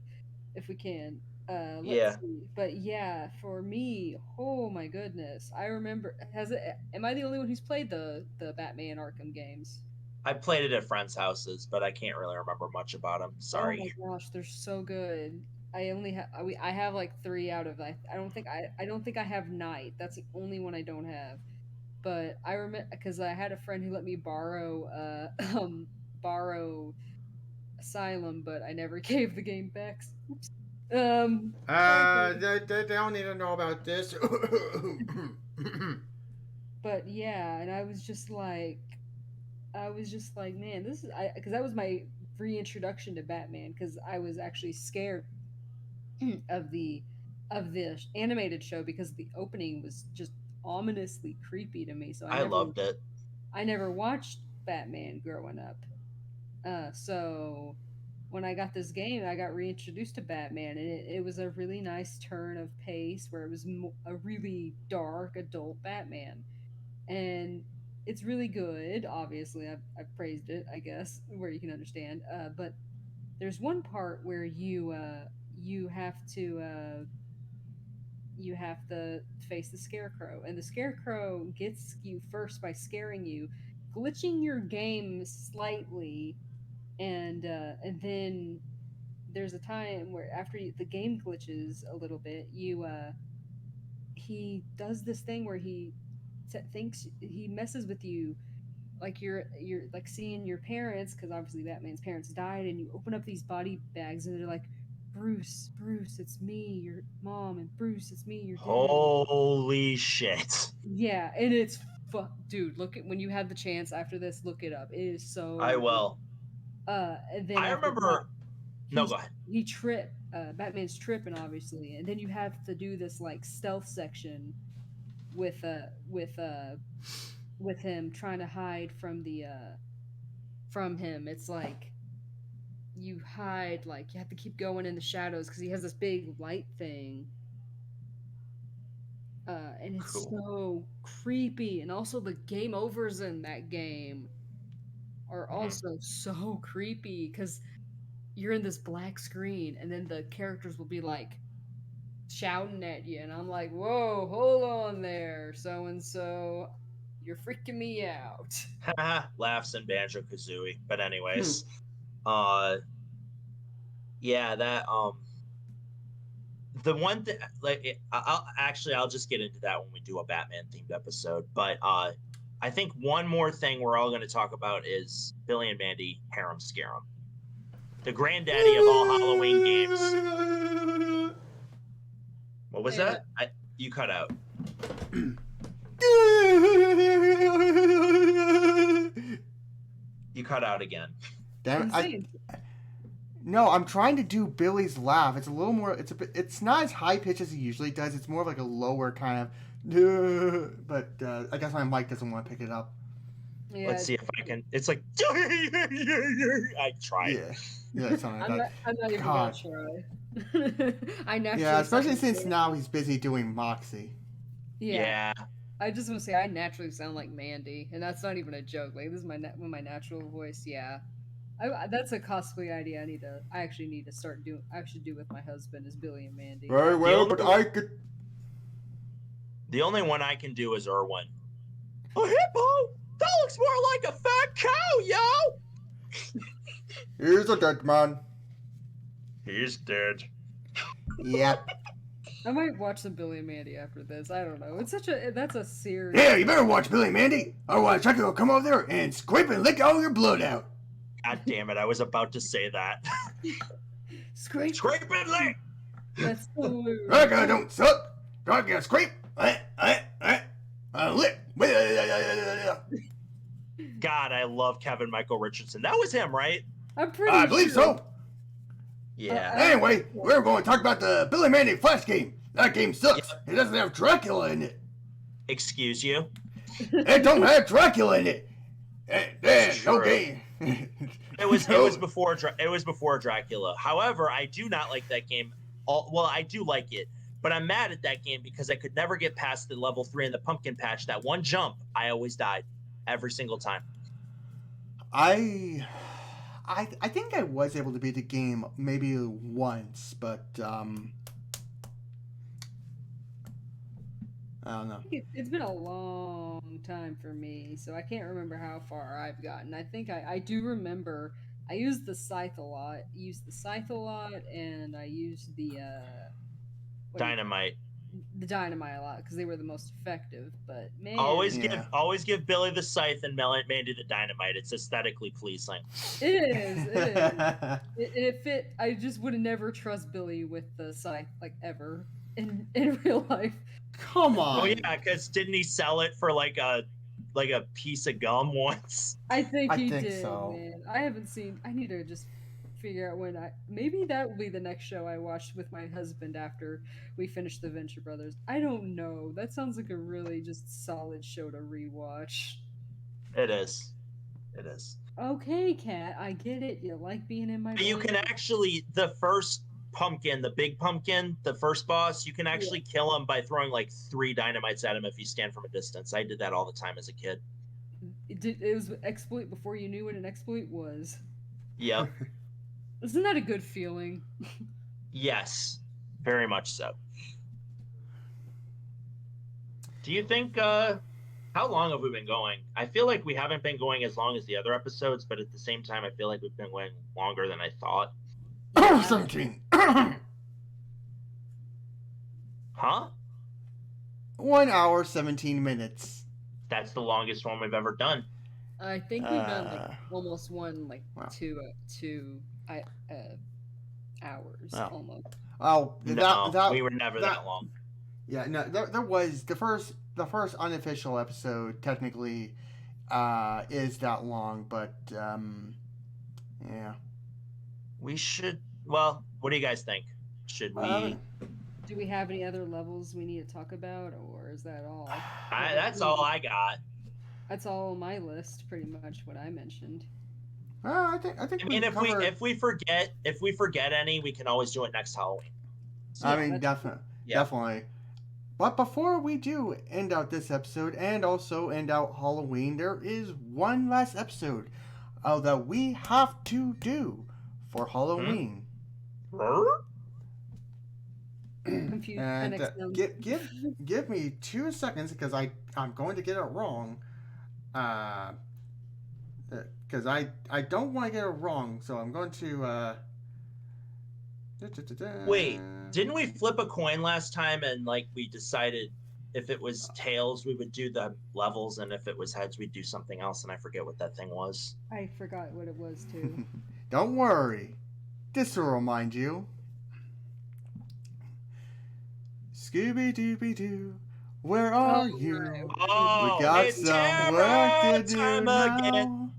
if we can. Let's see. But yeah, for me, oh my goodness, I remember. Am I the only one who's played the Batman Arkham games? I played it at friends' houses, but I can't really remember much about them. Sorry. Oh my gosh, they're so good. I have like 3 out of I don't think I have Night. That's the only one I don't have. But I remember because I had a friend who let me borrow Asylum, but I never gave the game back. Oops. They don't need to know about this. But yeah, and I was just like, man, this is because that was my reintroduction to Batman because I was actually scared of the animated show because the opening was just ominously creepy to me. So I loved it. I never watched Batman growing up. So when I got this game, I got reintroduced to Batman, and it was a really nice turn of pace where it was a really dark adult Batman, and it's really good. Obviously, I've praised it, I guess, where you can understand. But there's one part where you have to face the Scarecrow, and the Scarecrow gets you first by scaring you, glitching your game slightly, and then there's a time where after the game glitches a little bit, he does this thing where he thinks he messes with you, like you're like seeing your parents, because obviously Batman's parents died, and you open up these body bags and they're like, Bruce, it's me, your mom, and Bruce, it's me, your dad. Holy shit. Yeah, and it's dude, look at when you have the chance after this, look it up. It is so I will. And then I remember no, go ahead. He Batman's tripping obviously, and then you have to do this like stealth section with him trying to hide from him. It's like you hide, like you have to keep going in the shadows because he has this big light thing, and it's so creepy. And also the game overs in that game are also so creepy because you're in this black screen and then the characters will be like shouting at you, and I'm like, whoa, hold on there, so and so, you're freaking me out. Laughs in Banjo Kazooie. But anyways, yeah, that the one thing, like, I'll just get into that when we do a Batman themed episode. But I think one more thing we're all going to talk about is Billy and Mandy Harem Scarum, the granddaddy of all Halloween games. What was that? You cut out. You cut out again. Damn it! No, I'm trying to do Billy's laugh. It's a little more. It's not as high pitched as he usually does. It's more of like a lower kind of. But I guess my mic doesn't want to pick it up. Yeah, let's see if I can. It's like I tried. Yeah, something like that. I'm not even gonna try. I naturally. Yeah, especially since now he's busy doing Moxie. Yeah. I just want to say I naturally sound like Mandy, and that's not even a joke. Like, this is my natural voice. Yeah, that's a cosplay idea. I actually need to start doing. I should do with my husband is Billy and Mandy. Very well, but I could. The only one I can do is Irwin. A hippo? That looks more like a fat cow, yo! Here's a dead man. He's dead. Yep. I might watch some Billy and Mandy after this. I don't know. That's a series. Yeah, you better watch Billy and Mandy. Otherwise, Chucky will come over there and scrape and lick all your blood out. God damn it! I was about to say that. Scrape. Scrape and lick. That's so weird. That guy don't suck. Dragon scrape. Lick. God, I love Kevin Michael Richardson. That was him, right? I'm pretty I believe sure. so. Yeah. Anyway, we're going to talk about the Billy and Mandy Flash game. That game sucks. It doesn't have Dracula in it. Excuse you. It don't have Dracula in it. No game. It was before Dracula. However, I do not like that game. Well, I do like it, but I'm mad at that game because I could never get past the level 3 in the pumpkin patch. That one jump, I always died every single time. I think I was able to beat the game maybe once, but I don't know. It's been a long time for me, so I can't remember how far I've gotten. I think I do remember I used the scythe a lot. And I used the Dynamite. The dynamite a lot because they were the most effective. But man, Always give Billy the scythe and Mandy the dynamite. It's aesthetically pleasing. it is. It fit. I just would never trust Billy with the scythe like ever in real life. Come on. Oh yeah, because didn't he sell it for like a piece of gum once? I think he think did. so. Man, I haven't seen. I need to just figure out when maybe that will be the next show I watch with my husband after we finish the Venture Brothers. I don't know. That sounds like a really just solid show to rewatch. It is. Okay, Kat, I get it. You like being in my. You can actually the first pumpkin, the big pumpkin, the first boss, you can actually kill him by throwing like 3 dynamites at him if you stand from a distance. I did that all the time as a kid. It was an exploit before you knew what an exploit was. Yep. Isn't that a good feeling? Yes, very much so. Do you think, how long have we been going? I feel like we haven't been going as long as the other episodes, but at the same time, I feel like we've been going longer than I thought. 17. Huh? 1 hour, 17 minutes. That's the longest one we've ever done. I think we've done like almost wow. 2 hours almost. Oh, No, we were never that long. Yeah, no, there was the first unofficial episode technically is that long, but yeah. We should. Well, what do you guys think? Should we? Do we have any other levels we need to talk about, or is that all? That's all I got. That's all on my list, pretty much what I mentioned. I think. I mean, if we forget any, we can always do it next Halloween. So, I mean, definitely. But before we do end out this episode and also end out Halloween, there is one last episode that we have to do for Halloween. Confused. And give me 2 seconds because I'm going to get it wrong. Because I don't want to get it wrong, so I'm going to. Wait, didn't we flip a coin last time and like we decided if it was tails we would do the levels and if it was heads we'd do something else and I forget what that thing was. I forgot what it was too. Don't worry, this will remind you. Scooby-Dooby-Doo, where are you? Oh, we got it's some work to do time now. Again.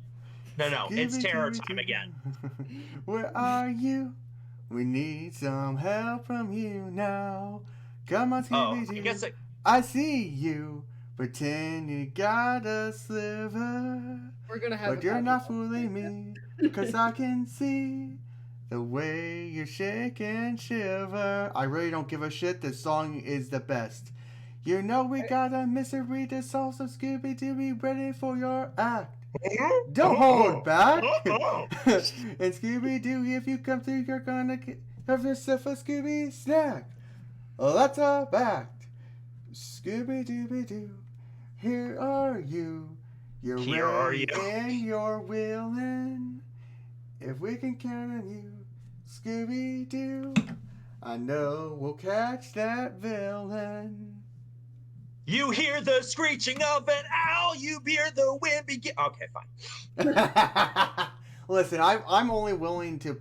No, it's terror time again. Where are you? We need some help from you now. Come on, Scooby-Doo. I see you. Pretend you got a sliver. We're gonna have. But you're not fooling me, 'cause I can see the way you shake and shiver. I really don't give a shit. This song is the best. You know we got a mystery to solve, so Scooby-Doo, be ready for your act. Don't hold back. And Scooby-Doo, if you come through, you're gonna have yourself a Scooby snack. Let's back. Scooby-Dooby-Doo, here are you. You're ready and you're willing. If we can count on you, Scooby-Doo, I know we'll catch that villain. You hear the screeching of an owl. You hear the wind begin. Okay, fine. Listen, I'm only willing to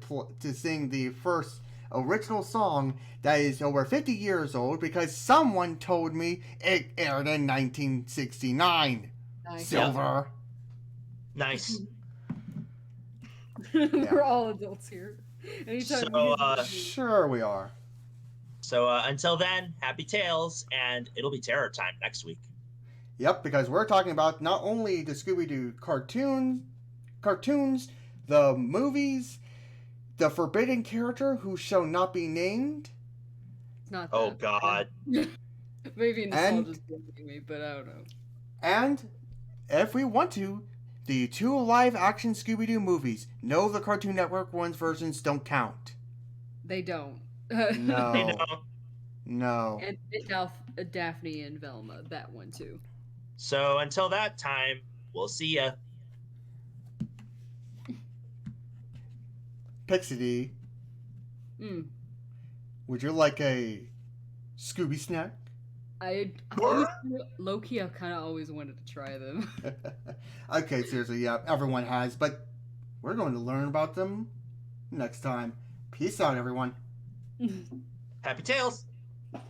sing the first original song that is over 50 years old because someone told me it aired in 1969. Nice. Silver. Nice. We're all adults here. Anytime So, we hear the movie- Sure we are. So until then, happy tales, and it'll be terror time next week. Yep, because we're talking about not only the Scooby-Doo cartoons, the movies, the forbidden character who shall not be named. It's not Oh that. God. Maybe And- nostalgia's blinding me, but I don't know. And, if we want to, the 2 live-action Scooby-Doo movies. No, the Cartoon Network ones versions don't count. They don't. No. You know? No. And Daphne and Velma, that one too. So until that time, we'll see ya. Pixiety, Mm. would you like a Scooby snack? I low key, I kind of always wanted to try them. Okay, seriously, yeah, everyone has, but we're going to learn about them next time. Peace out, everyone. Happy tales. Take